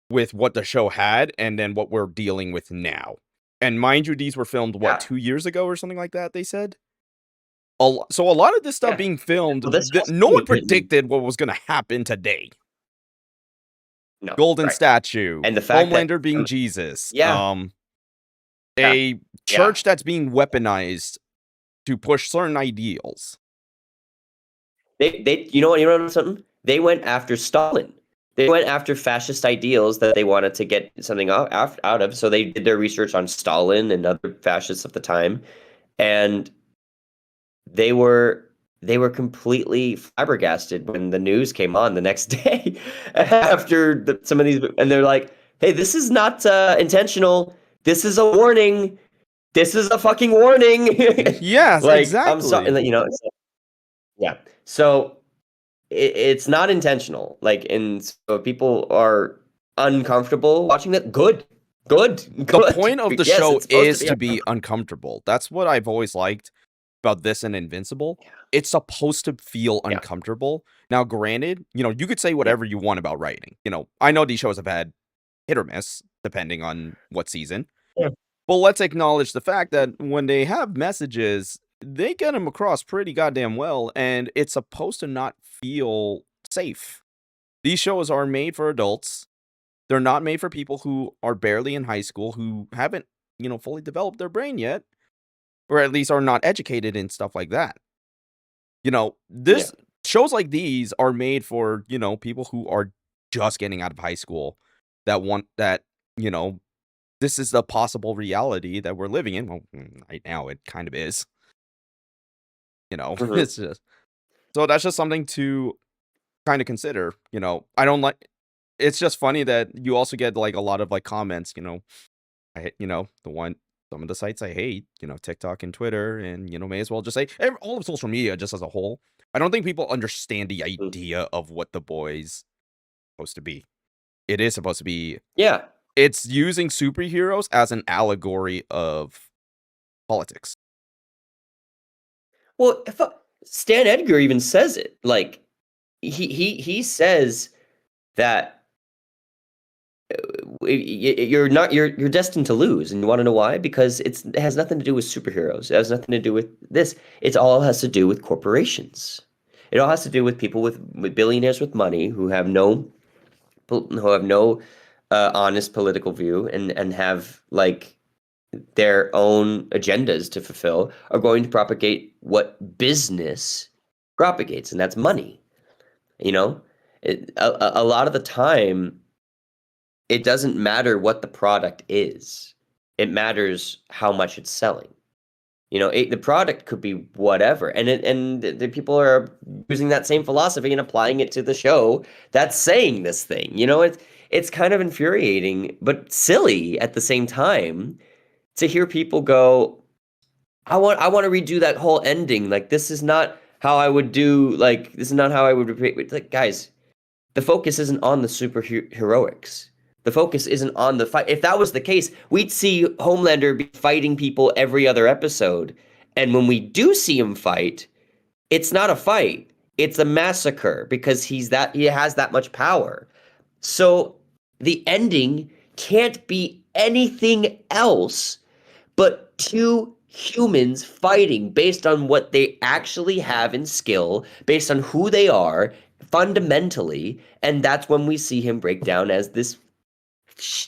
with what the show had and then what we're dealing with now. And mind you, these were filmed, what, Yeah, 2 years ago or something like that, they said? So a lot of this stuff yeah. being filmed, Well, this whole no thing one was written. predicted what was gonna happen today. No, Golden right. statue, And the fact that Homelander being Jesus, yeah, yeah, a yeah. church that's being weaponized to push certain ideals. They you know something? They went after Stalin. They went after fascist ideals that they wanted to get something out of. So they did their research on Stalin and other fascists of the time, and they were they were completely flabbergasted when the news came on the next day after some of these, and they're like, "Hey, this is not intentional. This is a warning. This is a fucking warning." Yes, Like, I'm sorry, exactly. yeah. So it's not intentional. Like, and so people are uncomfortable watching that. Good, good, The good. point of the Yes, show it's supposed to is be to be uncomfortable. That's what I've always liked about this and Invincible. It's supposed to feel yeah, uncomfortable. Now, granted, you could say yeah, whatever you want about writing. I know these shows have had hit or miss depending on what season. yeah. But let's acknowledge the fact that when they have messages, they get them across pretty goddamn well, and it's supposed to not feel safe. These shows are made for adults. They're not made for people who are barely in high school, who haven't, fully developed their brain yet, or at least are not educated in stuff like that. Yeah. This shows like these are made for, people who are just getting out of high school that want that, you know, this is the possible reality that we're living in. Well, right now it kind of is, Mhm. it's just so that's just something to kind of consider. I don't like it's just funny that you also get like a lot of like comments, the one some of the sites I hate, TikTok and Twitter, and may as well just say all of social media just as a whole. I don't think people understand the Mm. idea of what the boys supposed to be. It is supposed to be Yeah. it's using superheroes as an allegory of politics. Well, Stan Edgar even says it. Like he says that you're destined to lose, and you want to know why? Because it has nothing to do with superheroes. It has nothing to do with this. It all has to do with corporations. It all has to do with people with billionaires with money who have no honest political view and have like their own agendas to fulfill are going to propagate what business propagates, and that's money. You know, a lot of the time, it doesn't matter what the product is. It matters how much it's selling. The product could be whatever, and the people are using that same philosophy and applying it to the show that's saying this thing. It's kind of infuriating, but silly at the same time to hear people go, I want to redo that whole ending. Like this is not how I would do. Like this is not how I would repeat. Like guys, the focus isn't on the superheroics. The focus isn't on the fight. If that was the case, we'd see Homelander be fighting people every other episode. And when we do see him fight, it's not a fight. It's a massacre because he has that much power. So the ending can't be anything else but two humans fighting based on what they actually have in skill, based on who they are fundamentally, and that's when we see him break down as this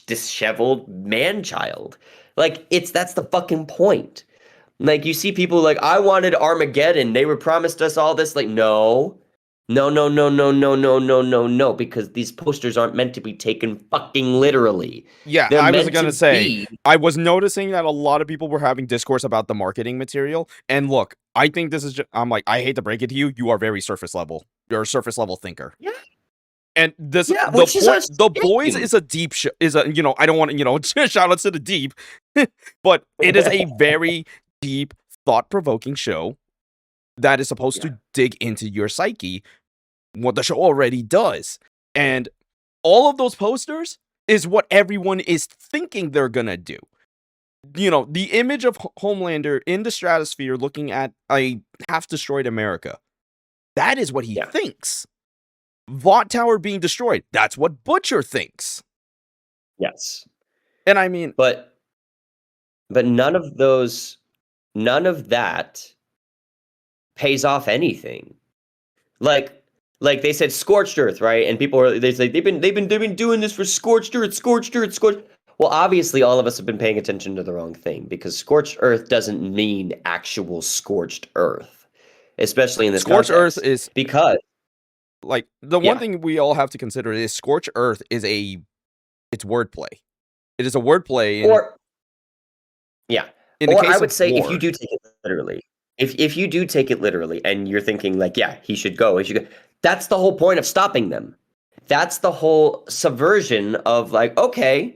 disheveled man child. Like that's the fucking point. Like you see people like I wanted Armageddon. They were promised us all this. Like no. No, no, no, no, no, no, no, no, no, because these posters aren't meant to be taken fucking literally. Yeah, They're I was meant gonna to say, be. I was noticing that a lot of people were having discourse about the marketing material. And look, I think this is just, I'm like, I hate to break it to you, you are very surface level. You're a surface level thinker. Yeah, And this, yeah, the which is our point, The Boys shame. is a deep, is a, I don't want to, shout outs to the deep, but it is a very deep, thought provoking show that is supposed Yeah, to dig into your psyche, what the show already does. And all of those posters is what everyone is thinking they're gonna do. The image of Homelander in the stratosphere looking at a half destroyed America. That is what he yeah, thinks. Vought Tower being destroyed. That's what Butcher thinks. yes. And I mean, But none of that pays off anything. Like like they said scorched earth, right? And people are they say they've been doing this for scorched earth, scorched earth, scorched. Well, obviously all of us have been paying attention to the wrong thing because scorched earth doesn't mean actual scorched earth, especially in this Scorched Earth context. is Because like the one yeah, thing we all have to consider is Scorched Earth is it's wordplay. It is a wordplay or yeah. in the Or I case would of say if you war. do take it literally, if you do take it literally and you're thinking like, yeah, he should go, that's the whole point of stopping them. That's the whole subversion of like, okay,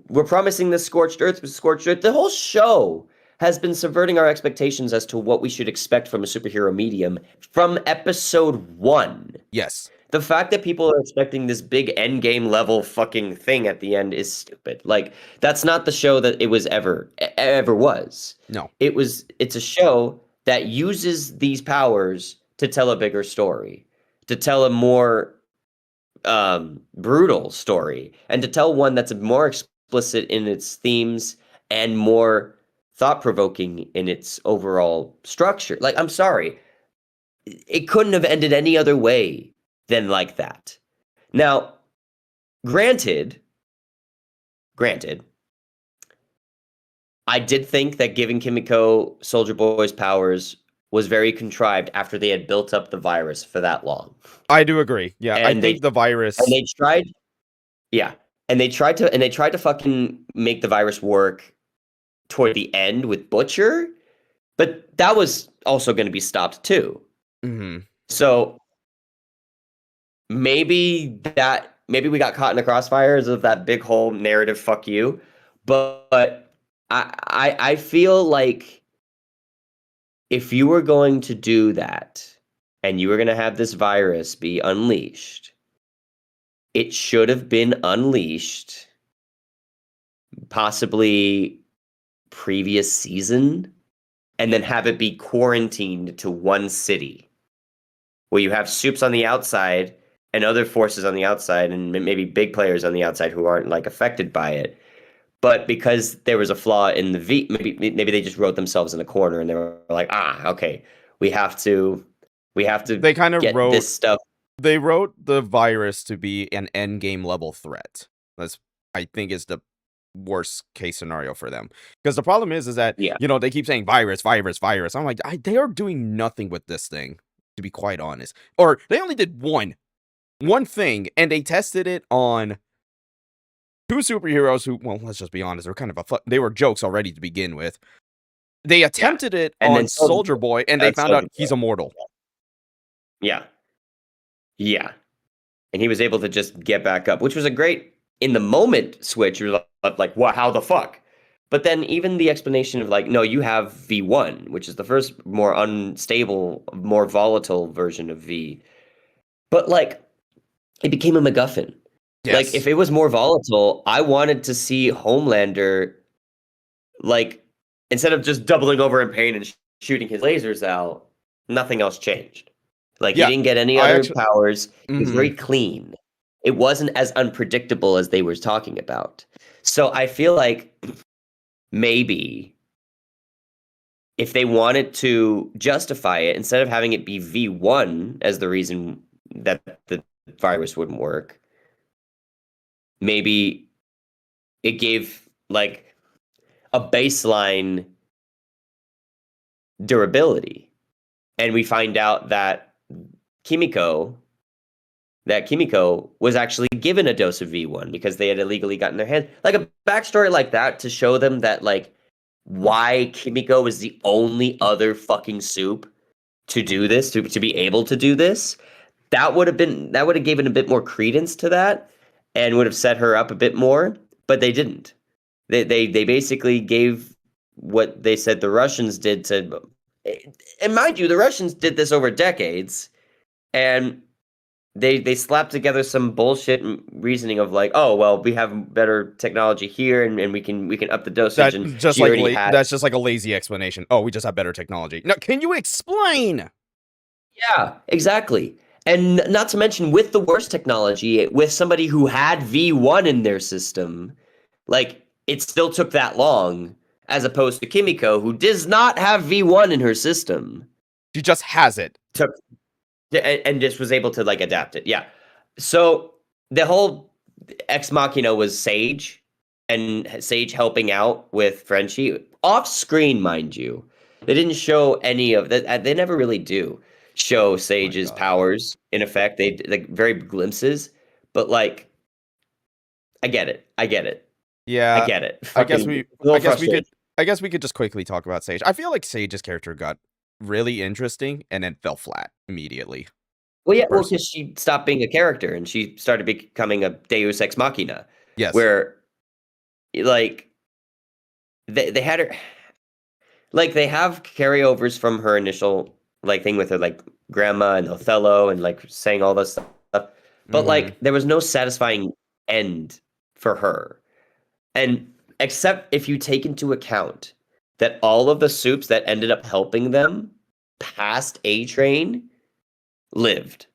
we're promising this scorched earth. The whole show has been subverting our expectations as to what we should expect from a superhero medium from episode one. Yes. The fact that people are expecting this big end game level fucking thing at the end is stupid. Like that's not the show that it was ever was. No. It's a show that uses these powers to tell a bigger story, to tell a more brutal story, and to tell one that's more explicit in its themes and more thought provoking in its overall structure. Like I'm sorry, it couldn't have ended any other way than like that. Now, granted, granted, I did think that giving Kimiko Soldier Boy's powers was very contrived after they had built up the virus for that long. I do agree. Yeah, I And think the virus. they tried yeah, and they tried to fucking make the virus work toward the end with Butcher, but that was also going to be stopped too. Mhm. So maybe we got caught in the crossfires of that big whole narrative fuck you, but I feel like if you were going to do that and you were going to have this virus be unleashed, it should have been unleashed possibly previous season and then have it be quarantined to one city where you have soups on the outside and other forces on the outside and maybe big players on the outside who aren't like affected by it. But because there was a flaw in the V, maybe they just wrote themselves in a corner and they were like, okay, we have to They kind of get this wrote stuff. they wrote the virus to be an end game level threat. That's, I think, is the worst case scenario for them. Because the problem is that, Yeah, they keep saying virus, virus, virus. I'm like, they are doing nothing with this thing, to be quite honest. Or they only did one thing, and they tested it on two superheroes who, well, let's just be honest, they're kind of they were jokes already to begin with. They yeah, attempted it and on then Soldier Boy, and they found out Soldier Boy. he's immortal. Yeah, yeah, and he was able to just get back up, which was a great in the moment switch. You're like, what? How the fuck? But then even the explanation of like, no, you have V1, which is the first more unstable, more volatile version of V. But like, it became a MacGuffin. Like, if Yes. it was more volatile, I wanted to see Homelander, like, instead of just doubling over in pain and shooting his lasers out, nothing else changed. Like, he Yeah. didn't get any I other actually. powers. It was very Mhm. clean. It wasn't as unpredictable as they were talking about. So I feel like maybe if they wanted to justify it, instead of having it be V1 as the reason that the virus wouldn't work, maybe it gave like a baseline durability. And we find out Kimiko, that Kimiko was actually given a dose of V1 because they had illegally gotten their hand. Like a backstory like that to show them that like why Kimiko was the only other fucking soup to do this, to be able to do this. That would have given a bit more credence to that and would have set her up a bit more, but they didn't. They basically gave what they said the Russians did to, and mind you, the Russians did this over decades, and they slapped together some bullshit reasoning of like, oh well, we have better technology here, and we can up the dosage, and she already had. That's just like a lazy explanation. Oh, we just have better technology. No, can you explain? Yeah, exactly. And not to mention with the worst technology, with somebody who had V1 in their system, like it still took that long, as opposed to Kimiko, who does not have V1 in her system, She just has it. took and just was able to like adapt it. Yeah. So the whole Ex Machina was Sage, and Sage helping out with Frenchie off screen, mind you. They didn't show any of that. They never really do show Oh my Sage's god. powers in effect. They like very glimpses, but like I get it. I get it. I Yeah, get it. I guess Fucking we a little I guess we frustrating. could I guess we could just quickly talk about Sage. I feel like Sage's character got really interesting and then fell flat immediately. Well, yeah, well, Person. because she stopped being a character and she started becoming a Deus Ex Machina, Yes. where like they had her like they have carryovers from her initial like thing with her like grandma and Othello and like saying all this stuff. But Mhm. like there was no satisfying end for her. And except if you take into account that all of the soups that ended up helping them past A Train lived.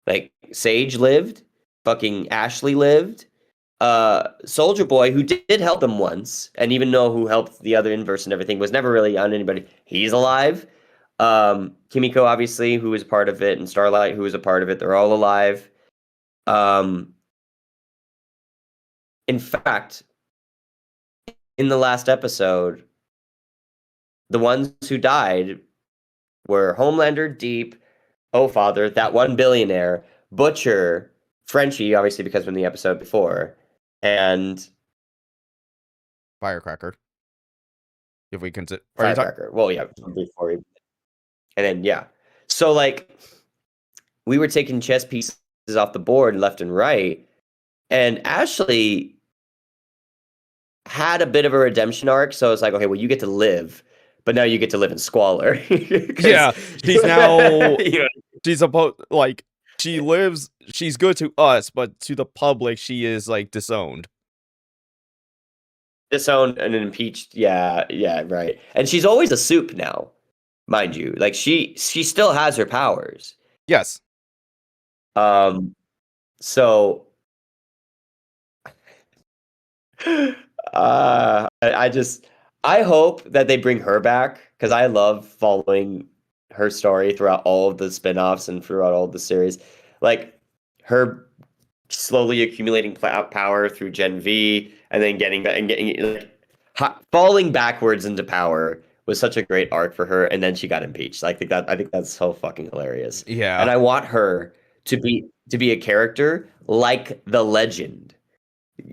Like Sage lived, fucking Ashley lived, Soldier Boy, who did help him once, and even though who helped the other inverse and everything, was never really on anybody. He's alive. Kimiko, obviously, who was part of it, and Starlight, who was a part of it, they're all alive. Um, in fact, in the last episode, the ones who died were Homelander, Deep, Oh Father, that one billionaire, Butcher, Frenchie, obviously because from the episode before, and Firecracker. If we consider, are you talking? Firecracker. Well, yeah, before he, and then yeah. So like we were taking chess pieces off the board left and right, and Ashley had a bit of a redemption arc. So it's like, okay, well, you get to live, but now you get to live in squalor because Yeah, she's now you know, she's supposed like she lives. She's good to us, but to the public, she is like disowned. disowned and impeached. Yeah, yeah, right. And she's always a soup now, mind you. Like she still has her powers. Yes. Um, so I just I hope that they bring her back because I love following her story throughout all of the spin-offs and throughout all of the series. Like her slowly accumulating power through Gen V and then getting like falling backwards into power was such a great arc for her, and then she got impeached. I think that's so fucking hilarious. And Yeah. I want her to be a character like the legend,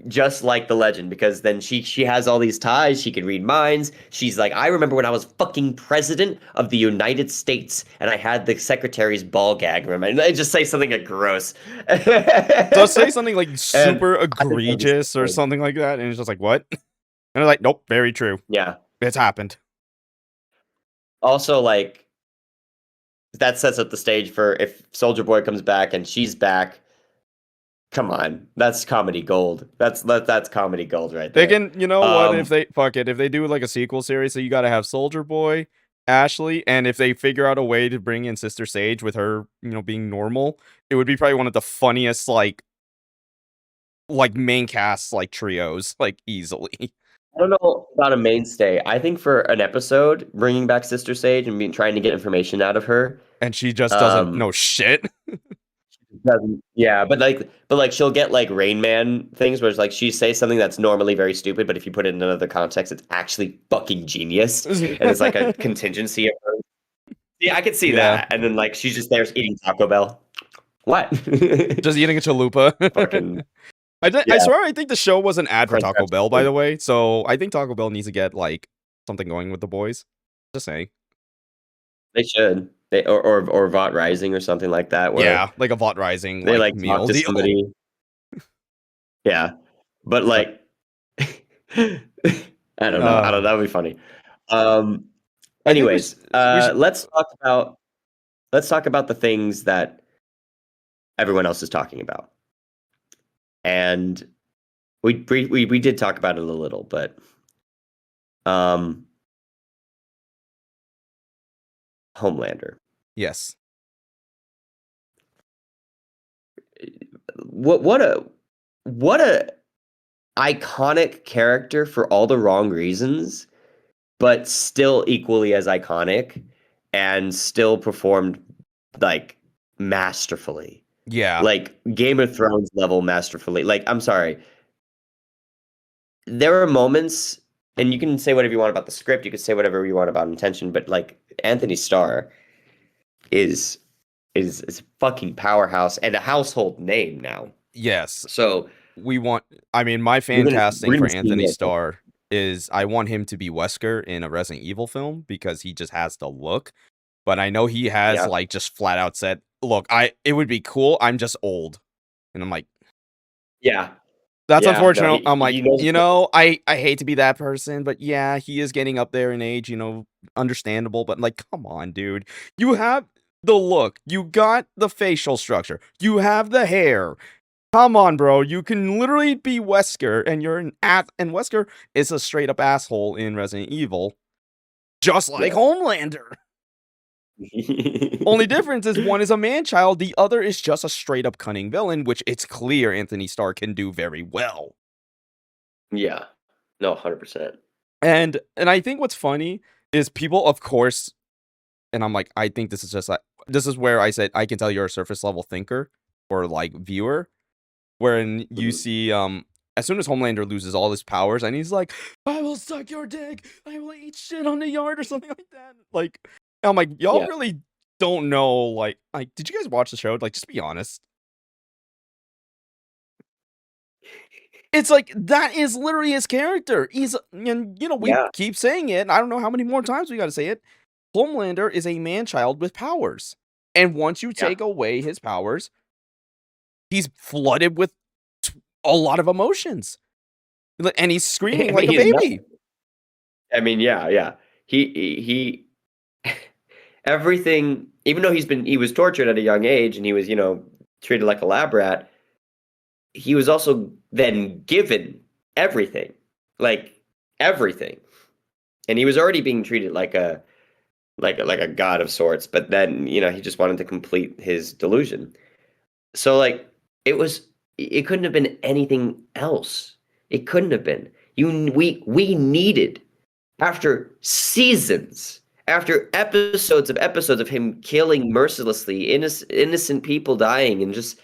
just like the legend, because then she has all these ties. She can read minds. She's like, I remember when I was fucking president of the United States and I had the secretary's ball gag. Remember, and I just say something like gross. So say something like And super I think that'd be so egregious or good. something like that, and it's just like, what? And they're like, nope, very true. Yeah. It's happened. Also, like that sets up the stage for if Soldier Boy comes back and she's back. Come on, that's comedy gold. That's comedy gold right They there. can, you know what? If Um, they fuck it, if they do like a sequel series, so you got to have Soldier Boy, Ashley, and if they figure out a way to bring in Sister Sage with her, being normal, it would be probably one of the funniest like main cast like trios, like easily. I don't know about a mainstay. I think for an episode, bringing back Sister Sage and trying to get information out of her, And she just doesn't um, know shit. yeah, but like she'll get like Rain Man things where it's like she says something that's normally very stupid, but if you put it in another context, it's actually fucking genius, and it's like a contingency of her. Yeah, I could see Yeah, that, and then like she's just there eating Taco Bell. What? just eating a chalupa. Fucking I yeah, swear, I think the show was an ad for Crunch Taco Wrap Bell, by Supreme. the way. So I think Taco Bell needs to get like something going with the boys. Just saying. They should. Or Vought Rising or something like that, where Yeah, like a Vought Rising they like like talk meal to deal. somebody. Yeah, but Uh, like I don't know. I don't. uh, That would be funny. Um. I think Anyways, we should. let's talk about the things that everyone else is talking about, and we did talk about it a little, but um, Homelander. Yes. What a iconic character for all the wrong reasons, but still equally as iconic, and still performed like masterfully. Yeah. Like Game of Thrones level masterfully. Like, I'm sorry. There are moments, and you can say whatever you want about the script, you can say whatever you want about intention, but like Anthony Starr is is a fucking powerhouse and a household name now. Yes. So We want. I mean, my we're fan gonna casting we're for gonna see Anthony more. Starr is I want him to be Wesker in a Resident Evil film because he just has the look. But I know he has Yeah, like just flat out said, "Look, it would be cool. I'm just old," and I'm like, yeah, that's yeah. No, unfortunate. I'm he like, knows. I hate to be that person, but yeah, he is getting up there in age, understandable, but like, come on, dude. You have the look, you got the facial structure, you have the hair. Come on, bro. You can literally be Wesker, and you're an ass, and Wesker is a straight up asshole in Resident Evil, just like Yeah. Homelander. Only difference is one is a man child, the other is just a straight up cunning villain, which it's clear Anthony Starr can do very well. Yeah. No, 100%. And I think what's funny is people, of course, and I'm like, I think this is just like this is where I said I can tell you're a surface level thinker or like viewer, wherein you Mhm. see as soon as Homelander loses all his powers and he's like, I will suck your dick, I will eat shit on the yard or something like that. Like I'm like, y'all Yeah. really don't know, like did you guys watch the show? Like, just be honest. It's like that is literally his character. And we Yeah. keep saying it, and I don't know how many more times we gotta say it. Homelander is a man child with powers. And once you Yeah. take away his powers, he's flooded with a lot of emotions. And he's I screaming like mean, a he's baby. nothing. I mean, yeah, yeah. He everything, even though he was tortured at a young age and he was, treated like a lab rat, he was also then given everything. Like everything. And he was already being treated like a god of sorts, but then, he just wanted to complete his delusion. So like it was it couldn't have been anything else. It couldn't have been. We needed, after seasons, after episodes of him killing mercilessly, innocent people dying, and just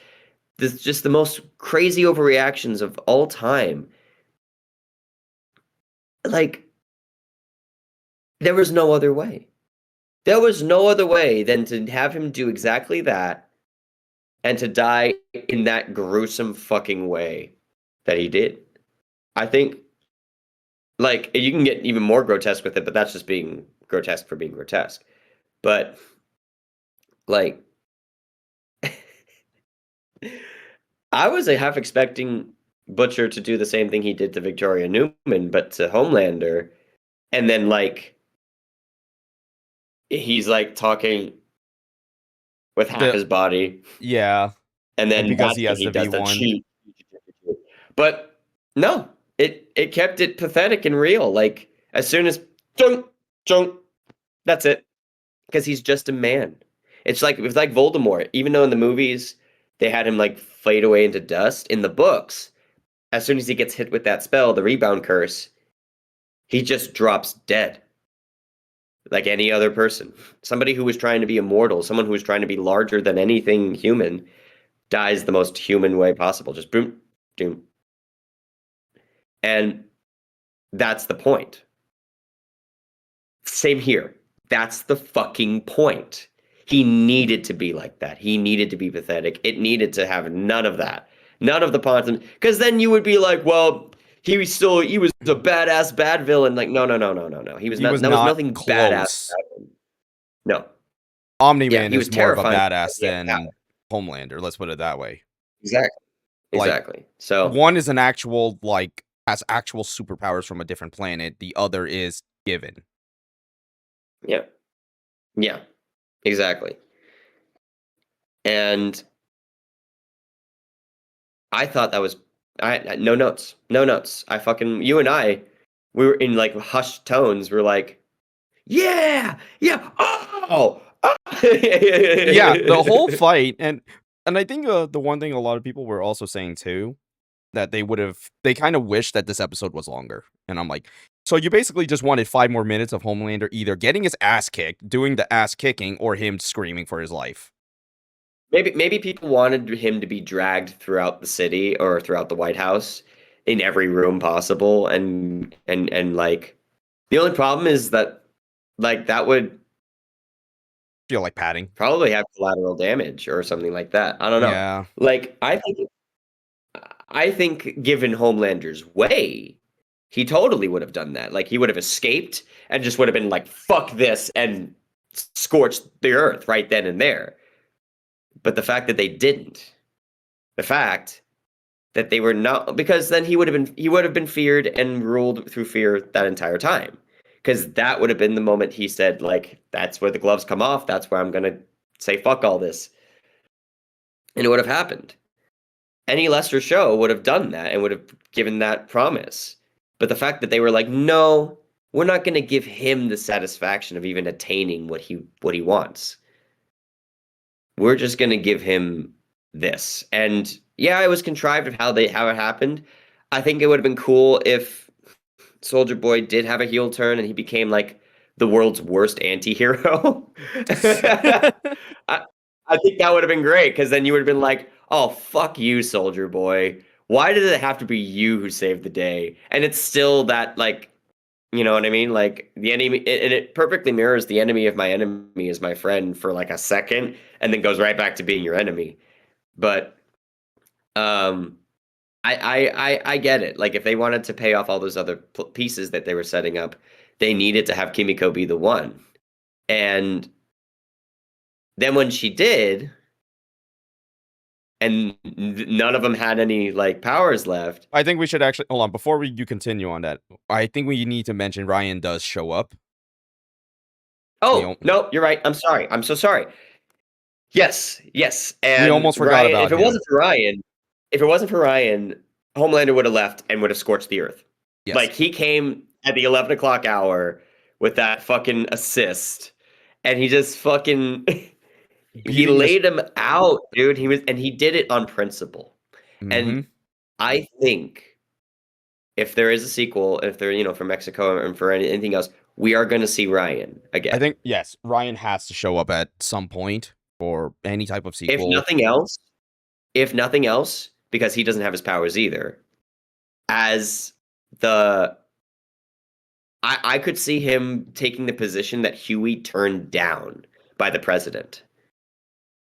the most crazy overreactions of all time. Like, there was no other way. There was no other way than to have him do exactly that and to die in that gruesome fucking way that he did. I think, like, you can get even more grotesque with it, but that's just being grotesque for being grotesque. But like, I was half expecting Butcher to do the same thing he did to Victoria Newman, but to Homelander, and then like he's like talking with half The his body, yeah, and and then because that's he when has he the does the V1. cheat. But no, it kept it pathetic and real. Like as soon as junk, junk, that's it. Because he's just a man. It's like Voldemort. Even though in the movies they had him like fade away into dust, in the books, as soon as he gets hit with that spell, the rebound curse, he just drops dead. Like any other person. Somebody who was trying to be immortal, someone who was trying to be larger than anything human, dies the most human way possible. Just boom, doom. And that's the point. Same here. That's the fucking point. He needed to be like that. He needed to be pathetic. It needed to have none of that. None of the Ponton. Because then you would be like, well, he was a badass bad villain. Like, no, no, no, no, no, no. He was He not, was that was not nothing badass close. about him. No. Yeah, Omni-Man he was is more of a terrifying. badass Yeah, than Homelander, let's put it that way. exactly. Like, Exactly. So, one is an actual, like, has actual superpowers from a different planet, the other is given. yeah. Yeah, exactly. And I thought that was no notes. No notes. I fucking you and I we were in like hushed tones. We're like, "Yeah! Yeah! Oh! Oh!" Yeah, the whole fight, and I think, the one thing a lot of people were also saying too, that they kinda wish that this episode was longer, and I'm like, so you basically just wanted 5 more minutes of Homelander either getting his ass kicked, doing the ass kicking, or him screaming for his life. Maybe people wanted him to be dragged throughout the city or throughout the White House in every room possible and like the only problem is that like that would Feel like padding. probably have collateral damage or something like that. I don't know. Yeah. Like I think given Homelander's way, he totally would have done that. Like he would have escaped and just would have been like, fuck this and scorched the earth right then and there. But the fact that they didn't, the fact that they were not, because then he would have been feared and ruled through fear that entire time. Because that would have been the moment he said, like, that's where the gloves come off. That's where I'm gonna say fuck all this. And it would have happened. Any lesser show would have done that and would have given that promise. But the fact that they were like, no, we're not going to give him the satisfaction of even attaining what he wants. We're just going to give him this. And yeah, it was contrived of how it happened. I think it would have been cool if Soldier Boy did have a heel turn and he became like the world's worst anti-hero. I, I think that would have been great because then you would have been like, oh, fuck you, Soldier Boy. Why did it have to be you who saved the day? And it's still that, like, you know what I mean? Like, the enemy, and it perfectly mirrors the enemy of my enemy is my friend for like a second and then goes right back to being your enemy. But, um, I get it. Like if they wanted to pay off all those other pieces that they were setting up, they needed to have Kimiko be the one. And then when she did, and none of them had any like powers left. I think we should actually hold on, before you continue on that, I think we need to mention Ryan does show up. Oh, no, you're right. I'm sorry. I'm so sorry. Yes, yes. We And almost forgot Ryan, about him. if it wasn't for Ryan, Homelander would have left and would have scorched the earth. Yes. Like he came at the 11 o'clock hour with that fucking assist. And he just fucking he Beating the laid him out, dude. He did it on principle. mm-hmm. And I think if there is a sequel, if they're, for Mexico and for anything else, we are going to see Ryan I again. think yes, Ryan has to show up at some point for any type of If sequel. nothing else, if nothing else, because he doesn't have his powers either, as the I could see him taking the position that Huey turned down by the president.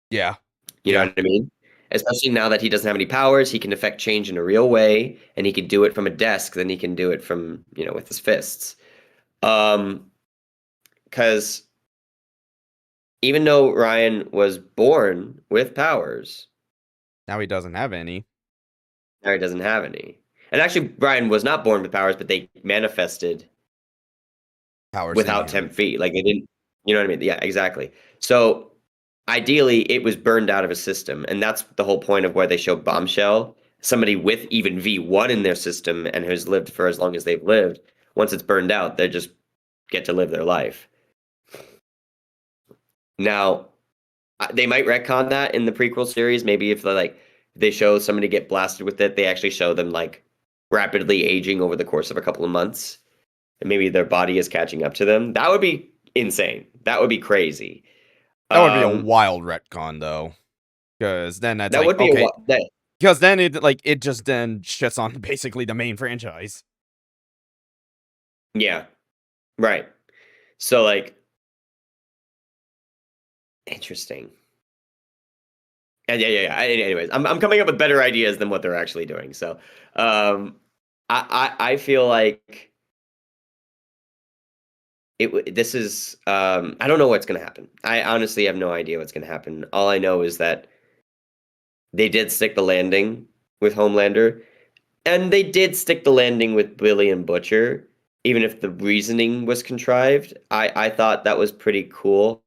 Yeah. You know Yeah. what I mean? Especially now that he doesn't have any powers, he can affect change in a real way, and he can do it from a desk, then he can do it from, with his fists. Um, because even though Ryan was born with powers, Now he doesn't have any now he doesn't have any. And actually, Ryan was not born with powers, but they manifested powers in without him. 10 feet. Like they didn't, you know what I mean? Yeah, exactly. So ideally, it was burned out of his system. And that's the whole point of where they show Bombshell. Somebody with even V1 in their system and who's lived for as long as they've lived, once it's burned out, they just get to live their life. Now, they might retcon that in the prequel series. Maybe if they show somebody get blasted with it, they actually show them like rapidly aging over the course of a couple of months. And maybe their body is catching up to them. That would be insane. That would be crazy. That would be a Um, wild retcon though, because then that's that like would be okay, that because then it just then shits on basically the main franchise. yeah, right. So like interesting. And yeah. Anyways, I'm coming up with better ideas than what they're actually doing. So um I feel like this is I don't know what's gonna happen. I honestly have no idea what's gonna happen. All I know is that they did stick the landing with Homelander, and they did stick the landing with Billy and Butcher, even if the reasoning was contrived. I thought that was pretty cool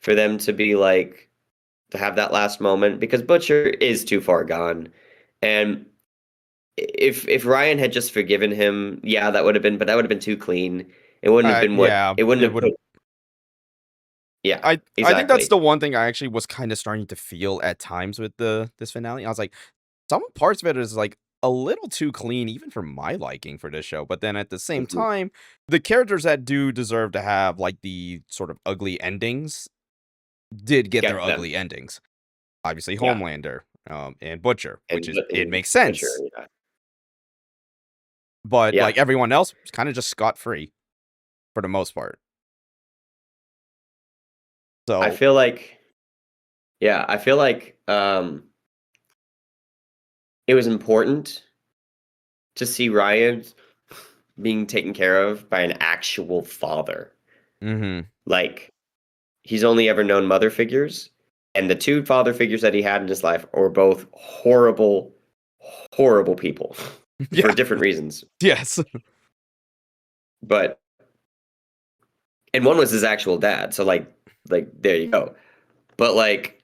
for them to be like to have that last moment because Butcher is too far gone. And if Ryan had just forgiven him, yeah, but that would have been too clean. It wouldn't have been Yeah, it wouldn't it have would have. put yeah, I think that's exactly. the one thing I actually was kind of starting to feel at times with this finale. I was like, some parts of it is like a little too clean, even for my liking for this show. But then at the same Mhm. time, the characters that do deserve to have like the sort of ugly endings did get their Get them. ugly endings. Obviously, Yeah. Homelander, and Butcher, which is it And makes Butcher, sense. yeah. But Yeah. like everyone else, was kind of just scot free for the most part. I So feel like I feel like it was important to see Ryan being taken care of by an actual father. hmm Like he's only ever known mother figures, and the two father figures that he had in his life were both horrible, horrible people for yeah, different reasons. yes, But and one was his actual dad, so like there you go. But like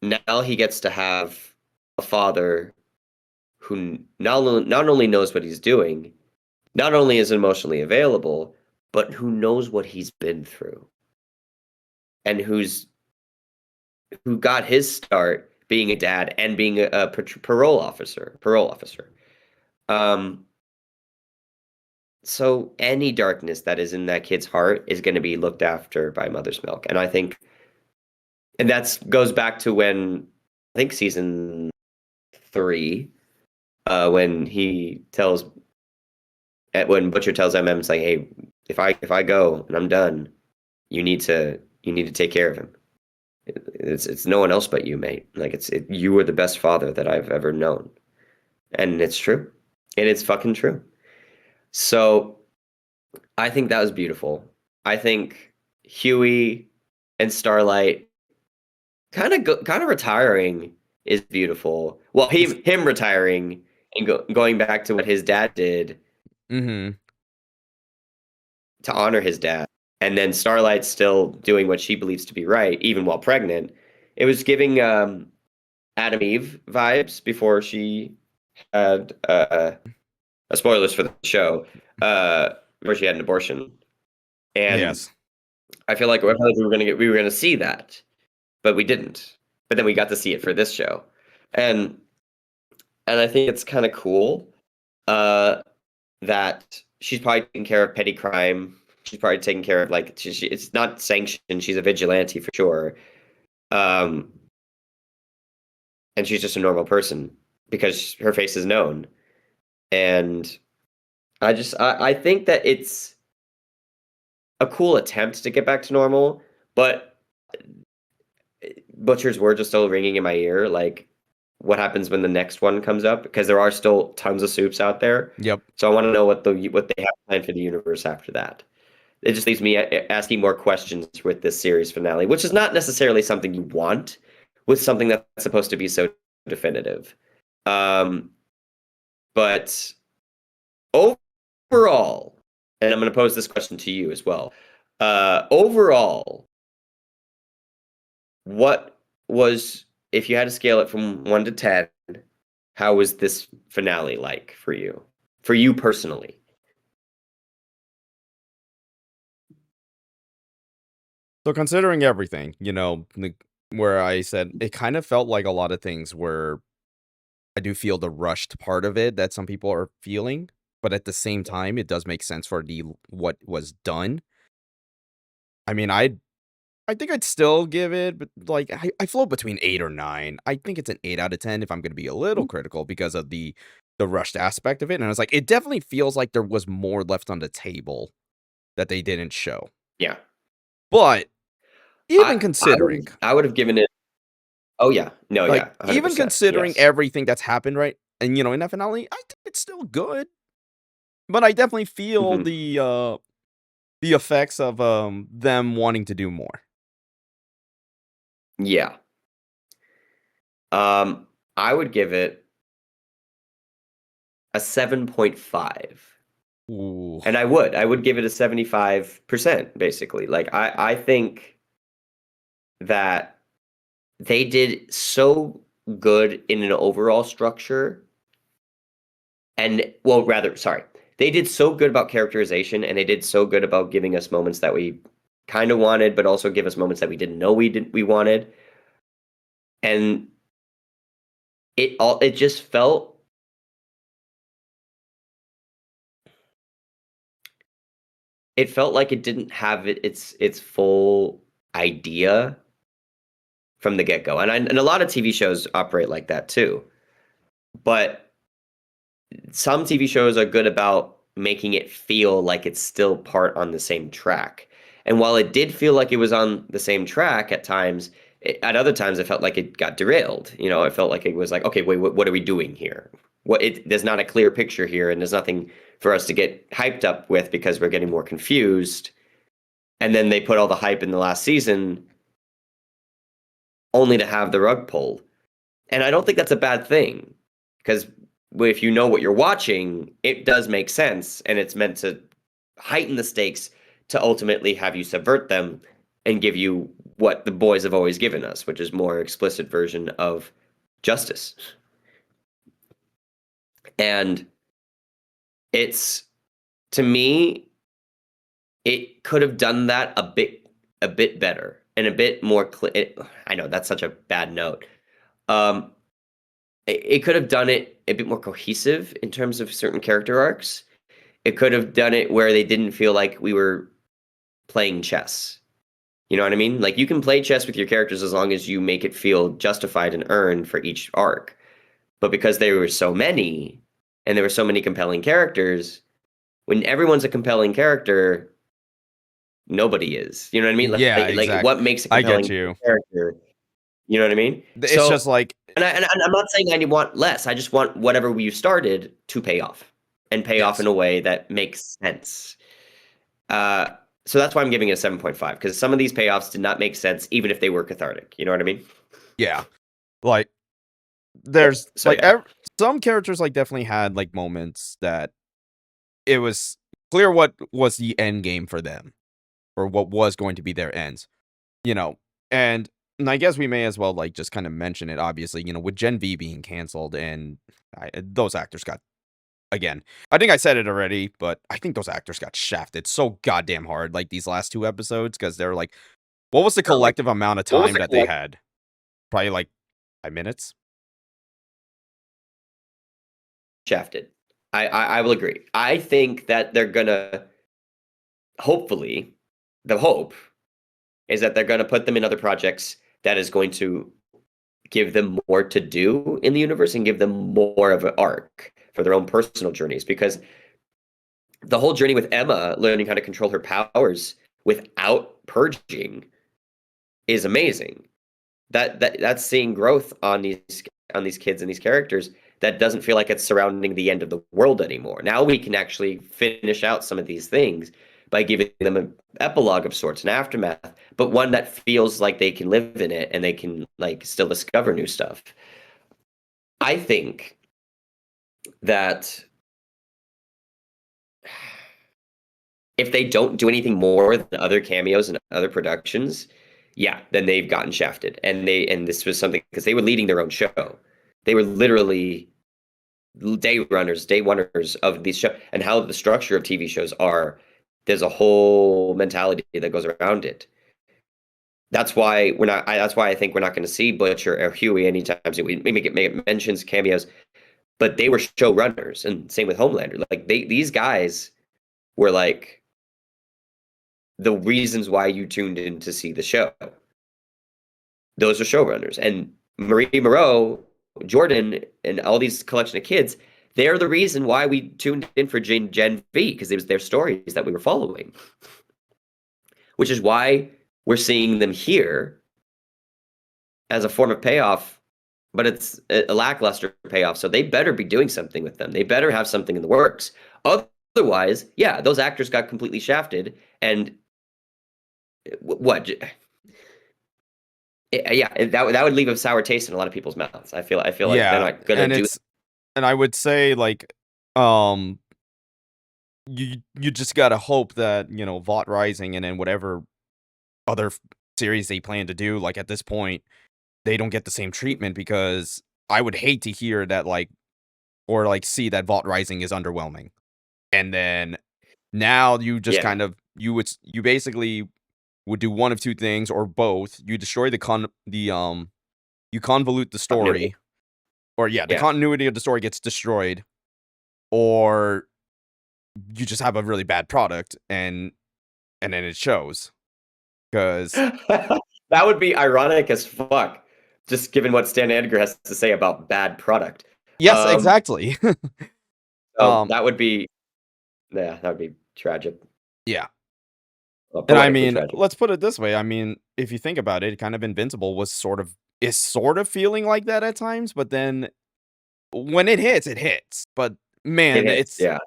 now he gets to have a father who not only knows what he's doing, not only is emotionally available, but who knows what he's been through and who got his start being a dad and being a parole officer. Parole officer. Um, so any darkness that is in that kid's heart is going to be looked after by Mother's Milk, and I think, and that's goes back to when I think season 3, when he tells when Butcher tells MM, it's like, hey, if I go and I'm done, you need to take care of him. It's no one else but you, mate. Like you were the best father that I've ever known, and it's true, and it's fucking true. So I think that was beautiful. I think Huey and Starlight kind of retiring is beautiful. Well, him retiring and going back to what his dad did hmm to honor his dad, and then Starlight still doing what she believes to be right, even while pregnant. It was giving Adam Eve vibes before she had spoilers for the show, where she had an abortion, and Yes. I feel like we were gonna see that, but we didn't. But then we got to see it for this show, and I think it's kind of cool, uh, that she's probably taking care of petty crime. She's probably taking care of like it's not sanctioned. She's a vigilante for sure, um, and she's just a normal person because her face is known. And I think that it's a cool attempt to get back to normal, but Butcher's words are still ringing in my ear. Like, what happens when the next one comes up? Because there are still tons of soups out there. Yep. So I want to know what they have planned for the universe after that. It just leaves me asking more questions with this series finale, which is not necessarily something you want with something that's supposed to be so definitive. Um, but overall, and I'm going to pose this question to you as well. Overall, what was, if you had to scale it from 1 to 10, how was this finale like for you? For you personally? So considering everything, where I said it kind of felt like a lot of things where I do feel the rushed part of it that some people are feeling, but at the same time, it does make sense for the what was done. I mean, I think I'd still give it, but like I float between 8 or 9. I think it's an 8 out of 10 if I'm going to be a little critical because of the rushed aspect of it. And I was like, it definitely feels like there was more left on the table that they didn't show. Yeah. But even I would considering, I would have given it. Oh yeah. No, like yeah. even 100%. considering Yes. everything that's happened, right? And in that finale, I think it's still good. But I definitely feel Hmm. the effects of them wanting to do more. Yeah. Um, I would give it a 7.5. Ooh. And I would give it a 75%, basically. Like I think that they did so good in an overall structure. And well, rather, sorry. They did so good about characterization, and they did so good about giving us moments that we kind of wanted, but also give us moments that we didn't know we wanted. And it just felt like it didn't have its full idea from the get-go. And a lot of TV shows operate like that too. But some TV shows are good about making it feel like it's still part on the same track. And while it did feel like it was on the same track at times, at other times it felt like it got derailed. It felt like it was like, okay, wait, what are we doing here? There's not a clear picture here, and there's nothing for us to get hyped up with because we're getting more confused. And then they put all the hype in the last season only to have the rug pulled. And I don't think that's a bad thing because if you know what you're watching, it does make sense and it's meant to heighten the stakes to ultimately have you subvert them and give you what the boys have always given us, which is more explicit version of justice. And it's to me, it could have done that a bit better and a bit more I know that's such a bad note. Um, it could have done it a bit more cohesive in terms of certain character arcs. It could have done it where they didn't feel like we were playing chess. You know what I mean? Like you can play chess with your characters as long as you make it feel justified and earned for each arc. But because there were so many and there were so many compelling characters, when everyone's a compelling character, nobody is. You know what I mean? Yeah, Like exactly. what makes a I get compelling you. character? You know what I mean? It's just So, like and I'm not saying I want less. I just want whatever we started to pay off and pay off in yes. a way that makes sense. Uh, so that's why I'm giving it a 7.5 because some of these payoffs did not make sense, even if they were cathartic. You know what I mean? Yeah. Like Yeah. there's So like yeah, some characters like definitely had like moments that it was clear what was the end game for them or what was going to be their ends, you know. And I guess we may as well like just kind of mention it obviously, with Gen V being canceled and those actors got again, I think I said it already, but I think those actors got shafted so goddamn hard, like these last 2 episodes, because they're like, what was the Yeah, like collective amount of what was time the that they collect had? Probably like 5 minutes? shafted? I will agree. I think that they're gonna hopefully the hope is that they're gonna put them in other projects that is going to give them more to do in the universe and give them more of an arc for their own personal journeys because the whole journey with Emma learning how to control her powers without purging is amazing. That's seeing growth on these kids and these characters that doesn't feel like it's surrounding the end of the world anymore. Now we can actually finish out some of these things by giving them an epilogue of sorts, an aftermath, but one that feels like they can live in it and they can like still discover new stuff. I think that if they don't do anything more than other cameos and other productions, yeah, then they've gotten shafted. And this was something because they were leading their own show. They were literally day runners, day oneers of these shows and how the structure of TV shows are. There's a whole mentality that goes around it. That's why we're not. That's why I think we're not going to see Butch or Huey anytime soon. We make mentions, cameos, but they were showrunners, and same with Homelander. Like these guys were like the reasons why you tuned in to see the show. Those are showrunners. And Marie Moreau, Jordan, and all these collection of kids, they're the reason why we tuned in for Gen V, because it was their stories that we were following. Which is why we're seeing them here as a form of payoff, but it's a lackluster payoff. So they better be doing something with them. They better have something in the works. Otherwise, yeah, those actors got completely shafted. And what? Yeah, that would leave a sour taste in a lot of people's mouths. I feel like they're Yeah, not gonna and do. I would say, like, um, you just gotta hope that, Vought Rising and then whatever other series they plan to do, like, at this point, they don't get the same treatment because I would hate to hear that, like, or, like, see that Vault Rising is underwhelming. And then now you just Yeah, kind of you basically would do one of two things or both. You destroy you convolute the continuity. story, or yeah, the Yeah. continuity of the story gets destroyed, or you just have a really bad product and then it shows. Because That would be ironic as fuck, just given what Stan Edgar has to say about bad product. yes, Um, exactly. so um, that would be, yeah, that would be tragic, yeah. And I poetically mean, tragic. let's put it this way. I mean, if you think about it, kind of Invincible was sort of feeling like that at times, but then when it hits, it hits. But It man, hits, yeah.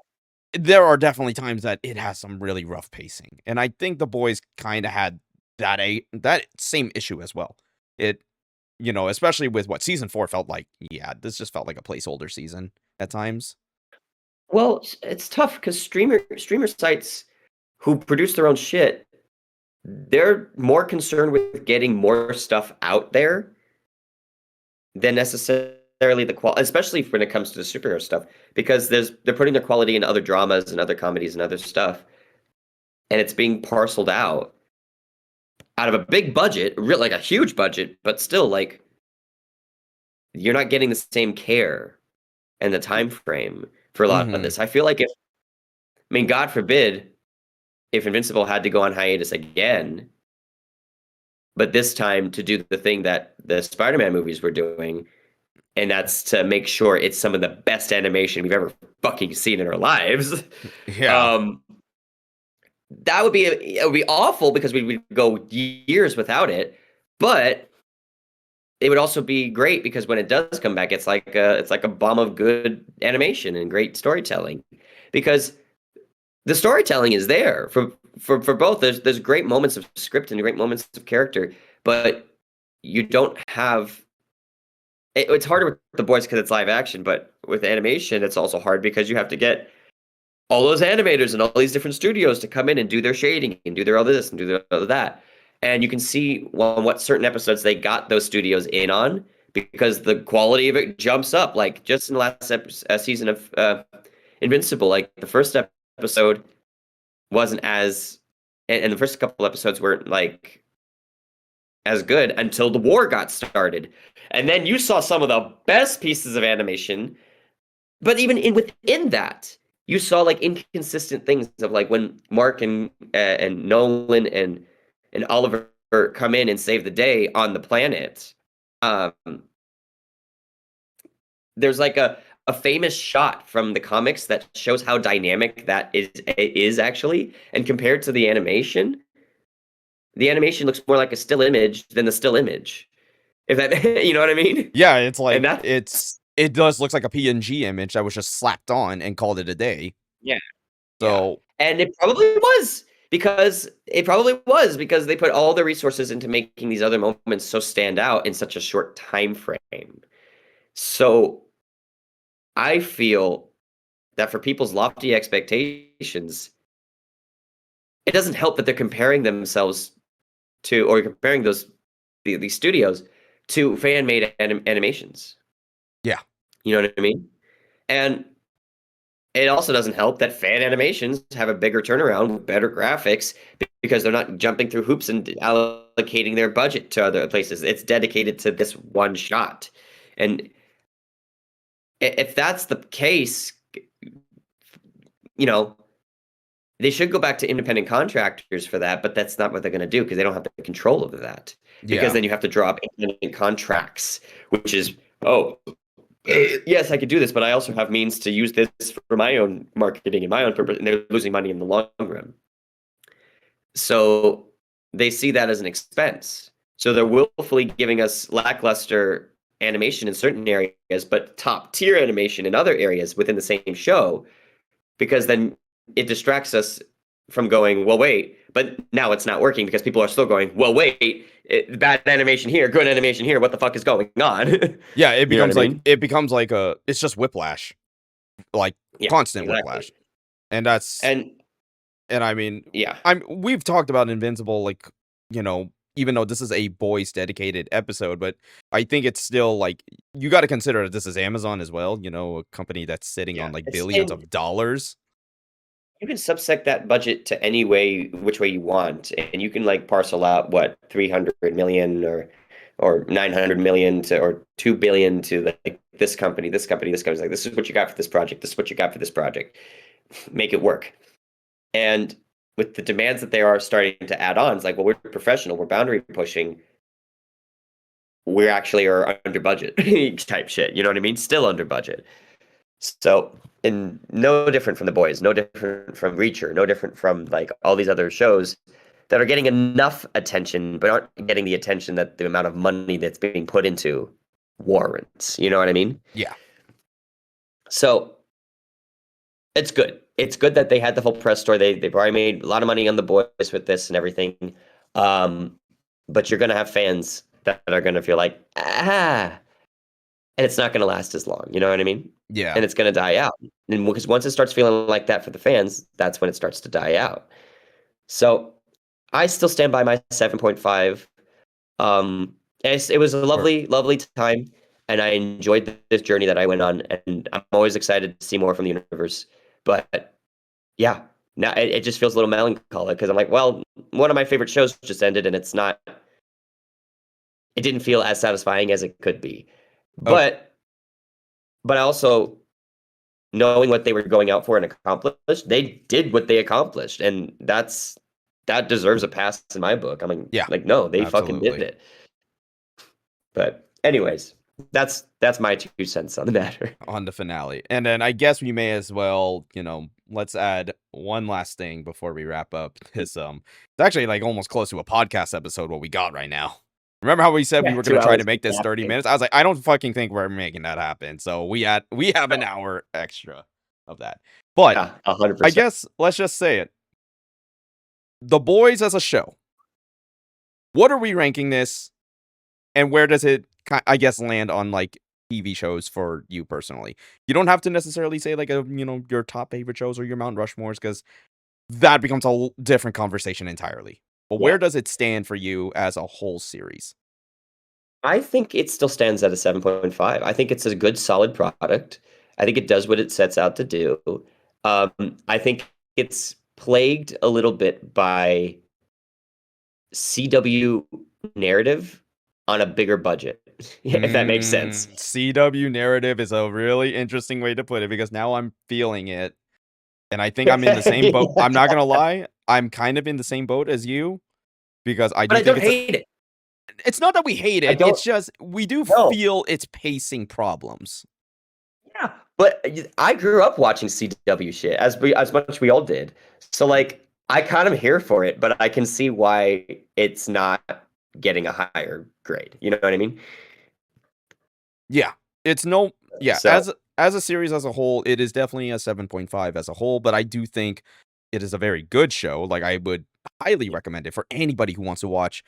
there are definitely times that it has some really rough pacing. And I think the boys kind of had that same issue as well. It especially with what season 4 felt like. Yeah, this just felt like a placeholder season at times. Well, it's tough because streamer sites who produce their own shit, they're more concerned with getting more stuff out there than necessarily the quality, especially when it comes to the superhero stuff, because they're putting their quality in other dramas and other comedies and other stuff, and it's being parceled out of a big budget, like a huge budget, but still, like you're not getting the same care and the time frame for a lot of Mhm. this. I feel like I mean, God forbid, if Invincible had to go on hiatus again, but this time to do the thing that the Spider-Man movies were doing, and that's to make sure it's some of the best animation we've ever fucking seen in our lives. Yeah. Um, that would be it would be awful because we would go years without it, but it would also be great because when it does come back, it's like a bomb of good animation and great storytelling. Because the storytelling is there for both. There's great moments of script and great moments of character, but you don't have it's harder with the boys because it's live action, but with animation, it's also hard because you have to get all those animators and all these different studios to come in and do their shading and do their all this and do their all that. And you can see well, what certain episodes they got those studios in on because the quality of it jumps up. Like just in the last season of Invincible, like the first episode wasn't as, and the first couple episodes weren't like as good until the war got started. And then you saw some of the best pieces of animation, but even within that, you saw like inconsistent things of like when Mark and Nolan and Oliver come in and save the day on the planet. Um, there's like a famous shot from the comics that shows how dynamic that is actually, and compared to the animation looks more like a still image than the still image. If that, you know what I mean? Yeah, it's And like that's it does looks like a PNG image that was just slapped on and called it a day. yeah, yeah. So, And it probably was because they put all the resources into making these other moments so stand out in such a short time frame. So I feel that for people's lofty expectations, it doesn't help that they're comparing themselves to, or comparing these studios to fan-made animations. yeah. You know what I mean? And it also doesn't help that fan animations have a bigger turnaround with better graphics because they're not jumping through hoops and allocating their budget to other places. It's dedicated to this one shot. And if that's the case, you know, they should go back to independent contractors for that, but that's not what they're going to do because they don't have the control over that. Because Yeah. then you have to draw up independent contracts, which is, oh, yes, I could do this, but I also have means to use this for my own marketing and my own purpose, and they're losing money in the long run. So they see that as an expense. So they're willfully giving us lackluster animation in certain areas, but top tier animation in other areas within the same show, because then it distracts us from going, well, wait, but now it's not working because people are still going, well, wait, bad animation here, good animation here. What the fuck is going on? Yeah, it You know what becomes I like mean? it's just whiplash. Like Yeah, constant whiplash. exactly. And that's And and I mean, yeah, we've talked about Invincible like, even though this is a boys dedicated episode, but I think it's still like you got to consider that this is Amazon as well, a company that's sitting yeah. on like It's billions and of dollars. you can subsect that budget to any way, which way you want, and you can like parcel out what 300 million or 900 million to or 2 billion to like this company, this company, this company. Like this is what you got for this project. This is what you got for this project. Make it work. And with the demands that they are starting to add on, it's like, well, we're professional, we're boundary pushing. We actually are under budget type shit. You know what I mean? Still under budget. So, and no different from The Boys, no different from Reacher, no different from like all these other shows that are getting enough attention, but aren't getting the attention that the amount of money that's being put into warrants. You know what I mean? Yeah. So it's good. It's good that they had the whole press story. They've already made a lot of money on The Boys with this and everything. Um, but you're gonna have fans that are gonna feel like and it's not going to last as long. You know what I mean? Yeah. And it's going to die out. And because once it starts feeling like that for the fans, that's when it starts to die out. So I still stand by my 7.5. It was a Or lovely, lovely time, and I enjoyed this journey that I went on. And I'm always excited to see more from the universe. But yeah, now it just feels a little melancholic because I'm like, well, one of my favorite shows just ended, and it didn't feel as satisfying as it could be. okay. But I also knowing what they were going out for and accomplished, they did what they accomplished, and that deserves a pass in my book. I mean, Yeah, like, no, they fucking did absolutely. it. But anyways, that's my 2 cents on the matter. On the finale. And then I guess we may as well, let's add one last thing before we wrap up this it's actually like almost close to a podcast episode what we got right now. Remember how we said we Yeah, were going two to try to hours make this 30 napping. minutes? I was like, I don't fucking think we're making that happen. So we have an hour extra of that. But Yeah, 100 I percent. guess let's just say it. The Boys as a show. What are we ranking this and where does it I guess land on like TV shows for you personally? You don't have to necessarily say like your top favorite shows or your Mount Rushmores because that becomes a different conversation entirely. But Yeah, where does it stand for you as a whole series? I think it still stands at a 7.5. I think it's a good, solid product. I think it does what it sets out to do. I think it's plagued a little bit by CW narrative on a bigger budget, if that makes sense. CW narrative is a really interesting way to put it because now I'm feeling it. And I think I'm in the same boat. Yeah. I'm not gonna lie, I'm kind of in the same boat as you because I But do I think don't hate it. it's not that we hate I it, don't it's just we do know. feel its pacing problems. Yeah, but I grew up watching CW shit as much we all did. So like I kind of here for it, but I can see why it's not getting a higher grade. You know what I mean? Yeah. It's no yeah, So as a series as a whole, it is definitely a 7.5 as a whole, but I do think it is a very good show. Like I would highly recommend it for anybody who wants to watch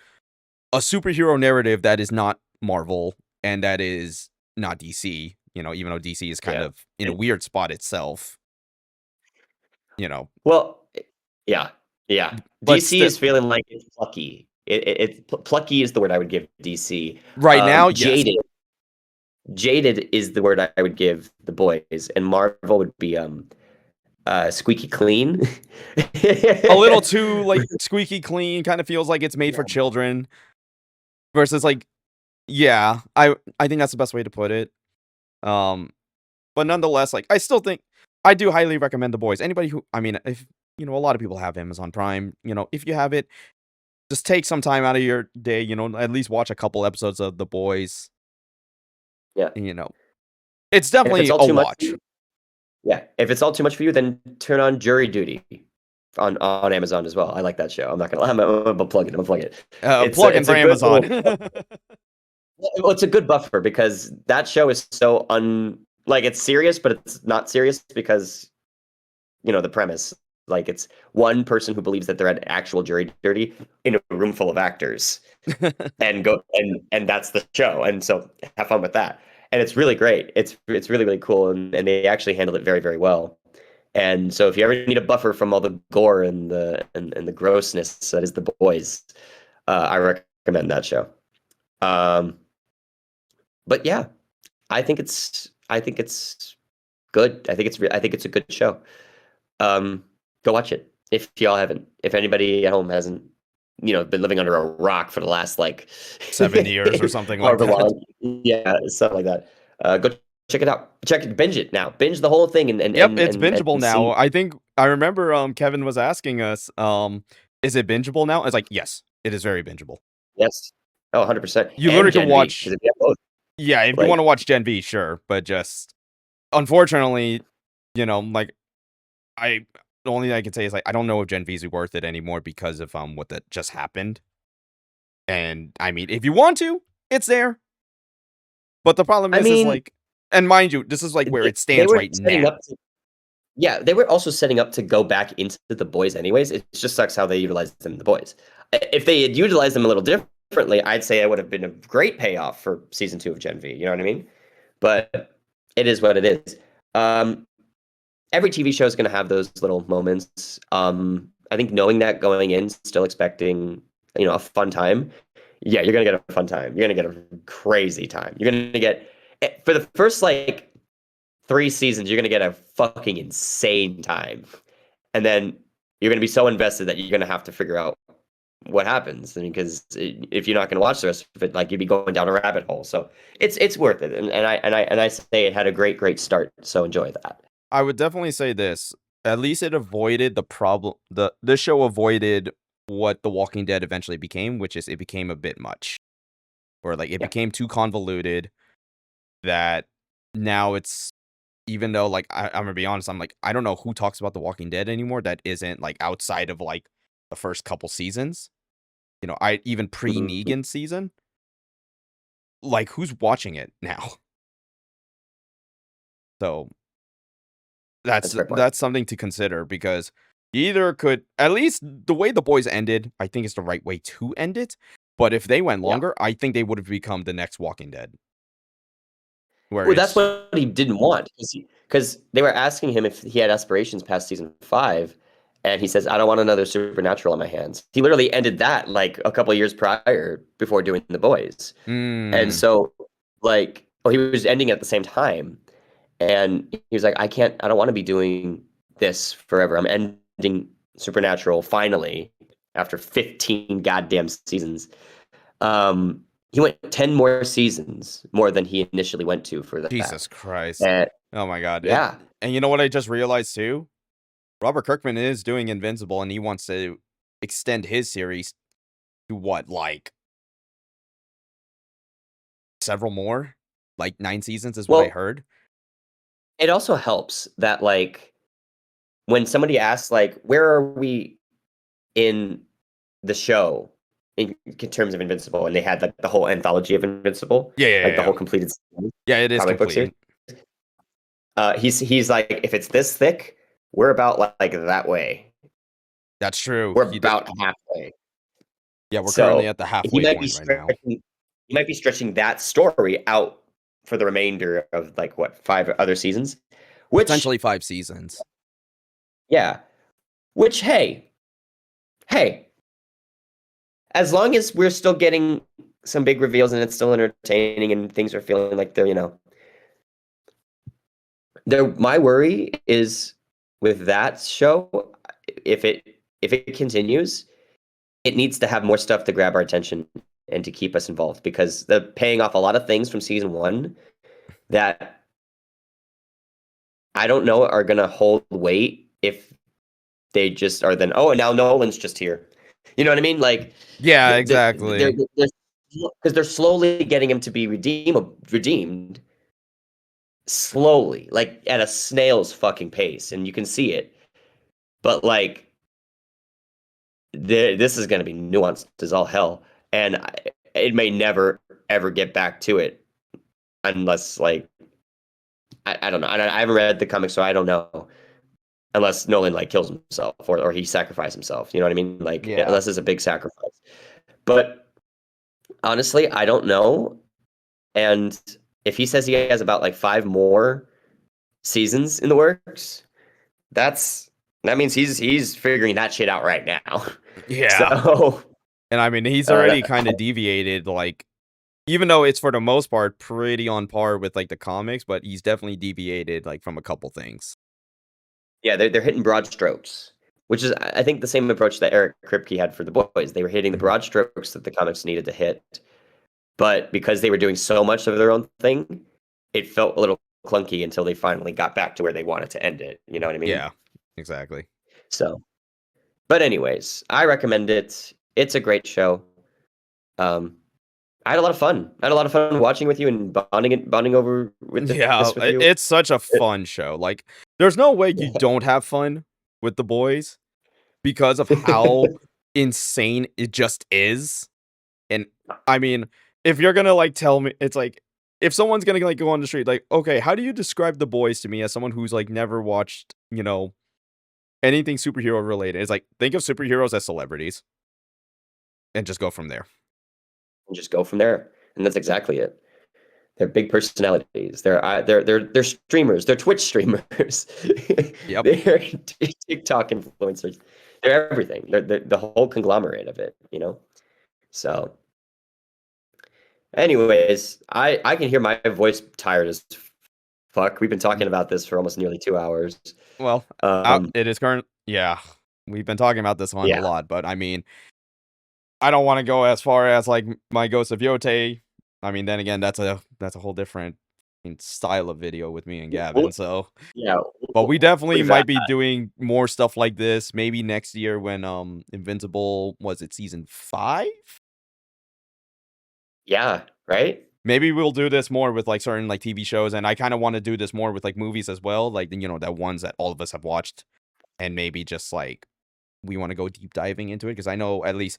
a superhero narrative that is not Marvel and that is not DC, even though DC is kind yeah. of in a And- weird spot itself, you know. well, yeah, yeah. But DC still is feeling like it's plucky. Plucky is the word I would give DC. right now, yes. Jaded is the word I would give the boys, and Marvel would be squeaky clean. A little too like squeaky clean, kind of feels like it's made for children versus like yeah, I think that's the best way to put it. Um but nonetheless, like I still think I do highly recommend The Boys. Anybody who I mean, if a lot of people have Amazon Prime, if you have it, just take some time out of your day, at least watch a couple episodes of The Boys. Yeah. You know, it's And if it's definitely all a too much for watch. you, yeah. If it's all too much for you, then turn on Jury Duty on Amazon as well. I like that show. I'm not gonna lie. I'm gonna plug it. I'm gonna plug it. Plug-in It's for a good Amazon. little. Well, it's a good buffer because that show is so like it's serious, but it's not serious because the premise. Like it's one person who believes that they're at actual jury duty in a room full of actors and go and that's the show. And so have fun with that. And it's really great. It's really, really cool. And they actually handle it very, very well. And so if you ever need a buffer from all the gore and the grossness that is the boys, I recommend that show. Um, but yeah, I think it's good. I think it's a good show. Um, Go watch it if y'all haven't. If anybody at home hasn't, been living under a rock for the last like 7 years or something like however that. long, yeah, something like that. Go check it out. Binge it now. Binge the whole thing and and Yep, and it's and, bingeable and now. see. I think I remember Kevin was asking us, is it bingeable now? It's like, yes, it is very bingeable. Yes. Oh, 100%. You And literally can Gen V watch because we have both. yeah, if you want to Like, watch Gen V, sure, but just unfortunately, like I the only thing I can say is like I don't know if Gen V's worth it anymore because of what that just happened. And I mean, if you want to, it's there. But the problem I is mean, like and mind you, this is like where it they stands were right setting now. up to. Yeah, they were also setting up to go back into the boys anyways. It just sucks how they utilized them in the boys. If they had utilized them a little differently, I'd say it would have been a great payoff for season 2 of Gen V. You know what I mean? But it is what it is. Um, every TV show is going to have those little moments. I think knowing that going in, still expecting, a fun time. Yeah, you're going to get a fun time. You're going to get a crazy time. You're going to get, for the first like 3 seasons, you're going to get a fucking insane time. And then you're going to be so invested that you're going to have to figure out what happens. I mean, because if you're not going to watch the rest of it, like you'd be going down a rabbit hole. So it's worth it. And I say it had a great start. So enjoy that. I would definitely say this. At least it avoided the problem this show avoided what The Walking Dead eventually became, which is it became a bit much. Or like it Yeah. became too convoluted that now it's even though like I'm gonna be honest, I'm like, I don't know who talks about The Walking Dead anymore that isn't like outside of like the first couple seasons. I even Mhm. pre-Negan season. Like who's watching it now? So That's a fair point. that's something to consider because you either could at least the way the boys ended, I think is the right way to end it. But if they went Yeah. longer, I think they would have become the next Walking Dead, where Well, that's it's what he didn't want because they were asking him if he had aspirations past season 5, and he says, "I don't want another supernatural on my hands." He literally ended that like a couple of years prior before doing The Boys. And mm, so, like, he was ending at the same time. And he was like, I don't want to be doing this forever. I'm ending Supernatural finally after 15 goddamn seasons. He went 10 more seasons more than he initially went to for Jesus that. Christ. And Oh my god. yeah, And you know what I just realized too? Robert Kirkman is doing Invincible, and he wants to extend his series to what, like several more? Like 9 seasons is what I well, heard. it also helps that like when somebody asks like, where are we in the show in terms of Invincible, and they had like the whole anthology of Invincible, Yeah, yeah, like the yeah. whole completed Yeah, it is comic book complete. series. He's like, if it's this thick, we're about like that way. That's true. We're about halfway. Yeah, we're currently So at the halfway point right now. he might be stretching that story out for the remainder of like what 5 other seasons, which Potentially 5 seasons. yeah, which hey, as long as we're still getting some big reveals and it's still entertaining and things are feeling like they're my worry is with that show, if it continues, it needs to have more stuff to grab our attention and to keep us involved because they're paying off a lot of things from season one that I don't know are gonna hold weight if they just are then, oh, and now Nolan's just here. You know what I mean? Like Yeah, they're exactly. because they're slowly getting him to be redeemed slowly, like at a snail's fucking pace, and you can see it. But like this is going to be nuanced as all hell, and it may never ever get back to it unless like I don't know. I haven't read the comics, so I don't know. Unless Nolan like kills himself or he sacrifices himself, you know what I mean? Like Yeah. unless it's a big sacrifice. But honestly, I don't know. And if he says he has about like 5 more seasons in the works, that means he's figuring that shit out right now. Yeah. So And I mean, he's uh, already kind of deviated, like, even though it's for the most part pretty on par with like the comics, but he's definitely deviated like from a couple things. yeah, they're hitting broad strokes, which is I think the same approach that Eric Kripke had for the boys. They were hitting the Mhm. broad strokes that the comics needed to hit, but because they were doing so much of their own thing, it felt a little clunky until they finally got back to where they wanted to end it. You know what I mean? Yeah, exactly. So, but anyways, I recommend it. It's a great show. Um, I had a lot of fun. I had a lot of fun watching with you and bonding over with Yeah, this with you. it's such a It- fun show. Like, there's no way you don't have fun with the boys because of how insane it just is. And I mean, if you're gonna like tell me, it's like if someone's gonna like go on the street, like, okay, how do you describe the boys to me as someone who's like never watched, anything superhero related? It's like think of superheroes as celebrities and just go from there. and just go from there. And that's exactly it. They're big personalities. They're streamers. They're Twitch streamers. Yep. They're TikTok influencers. They're everything. They're the whole conglomerate of it. So, anyways, I can hear my voice tired as fuck. We've been talking about this for almost nearly 2 hours. Well, Um, it is current. Yeah, we've been talking about this one a yeah. lot, but I mean, I don't want to go as far as like my Ghost of Yote. I mean, then again, that's a whole different style of video with me and We'll, Gavin. So, yeah. but we We'll definitely leave that. might be doing more stuff like this. Maybe next year when Invincible was it season 5? Yeah. Right. Maybe we'll do this more with like certain like TV shows, and I kind of want to do this more with like movies as well, like that ones that all of us have watched, and maybe just like we want to go deep diving into it because I know at least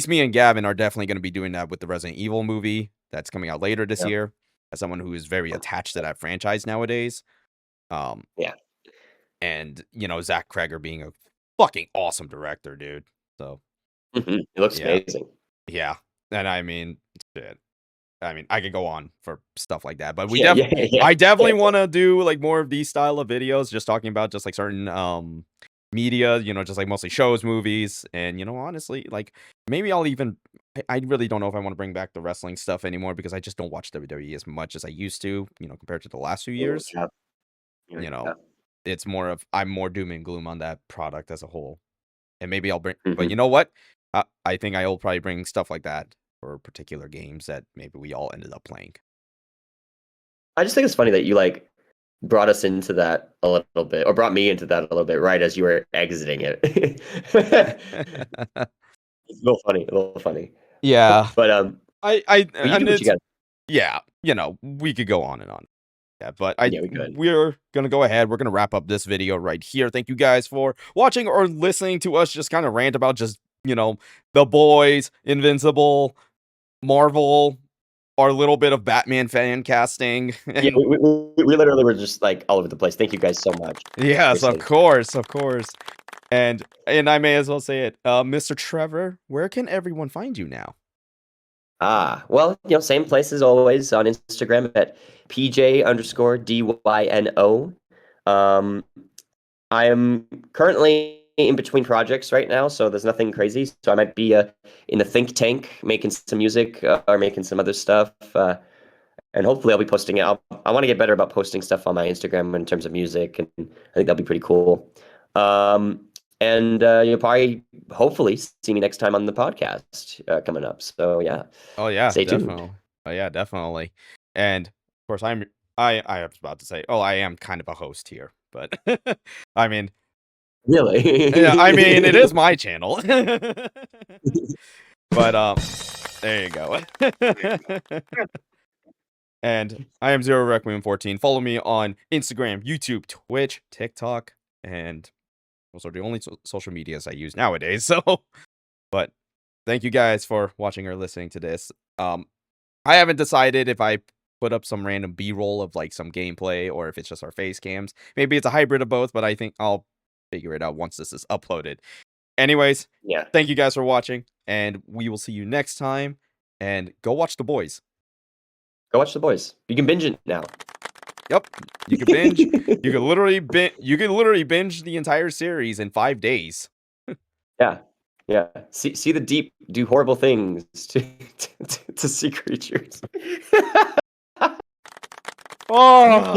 me and Gavin are definitely going to be doing that with the Resident Evil movie that's coming out later this Yeah. year. As someone who is very attached to that franchise nowadays, um, Yeah. and Zach Kreger being a fucking awesome director, dude. So It looks yeah, amazing. yeah, and I mean, shit. I mean, I could go on for stuff like that, but Yeah. Yeah. Yeah. I definitely want to do like more of these style of videos, just talking about just like certain media, just like mostly shows, movies, and honestly, like maybe I'll even I really don't know if I want to bring back the wrestling stuff anymore because I just don't watch WWE as much as I used to, compared to the last few Oh, years. yeah. You know, Yeah. it's more of I'm more doom and gloom on that product as a whole. And maybe I'll bring, but Mhm. you know what? I think I'll probably bring stuff like that for particular games that maybe we all ended up playing. I just think it's funny that you like brought us into that a little bit, or brought me into that a little bit, right as you were exiting it. It's a little funny, a little funny. Yeah, But but you do and what you it's got. yeah, we could go on and on. Yeah, but Yeah, we could. we're gonna go ahead. We're gonna wrap up this video right here. Thank you guys for watching or listening to us just kind of rant about just the boys, Invincible, Marvel, our little bit of Batman fan casting, Yeah, and we literally were just like all over the place. Thank you guys so much. yes, of Seriously. course, of course. And I may as well say it, Mr. Trevor, where can everyone find you now? Well, same place as always on Instagram at PJ_DYNO. Um, I am currently in between projects right now, so there's nothing crazy. So I might be in the think tank making some music or making some other stuff. And hopefully I'll be posting it. I want to get better about posting stuff on my Instagram in terms of music, and I think that'll be pretty cool. Um, and you'll probably, hopefully, see me next time on the podcast coming up. So yeah, Oh yeah, stay tuned. definitely. Oh yeah, definitely. And of course, I was about to say, oh, I am kind of a host here, but I mean, yeah, I mean, it Really? is my channel. But there you go. And I am Zero Requiem 14. Follow me on Instagram, YouTube, Twitch, TikTok, and those are the only social medias I use nowadays. So, but thank you guys for watching or listening to this. I haven't decided if I put up some random B-roll of like some gameplay or if it's just our face cams. Maybe it's a hybrid of both, but I think I'll figure it out once this is uploaded. Anyways, Yeah. thank you guys for watching, and we will see you next time. And go watch The Boys. Go watch The Boys. You can binge it now. Yep, you can binge. You can literally binge the entire series in 5 days. Yeah. Yeah. See the deep do horrible things to sea creatures. Oh.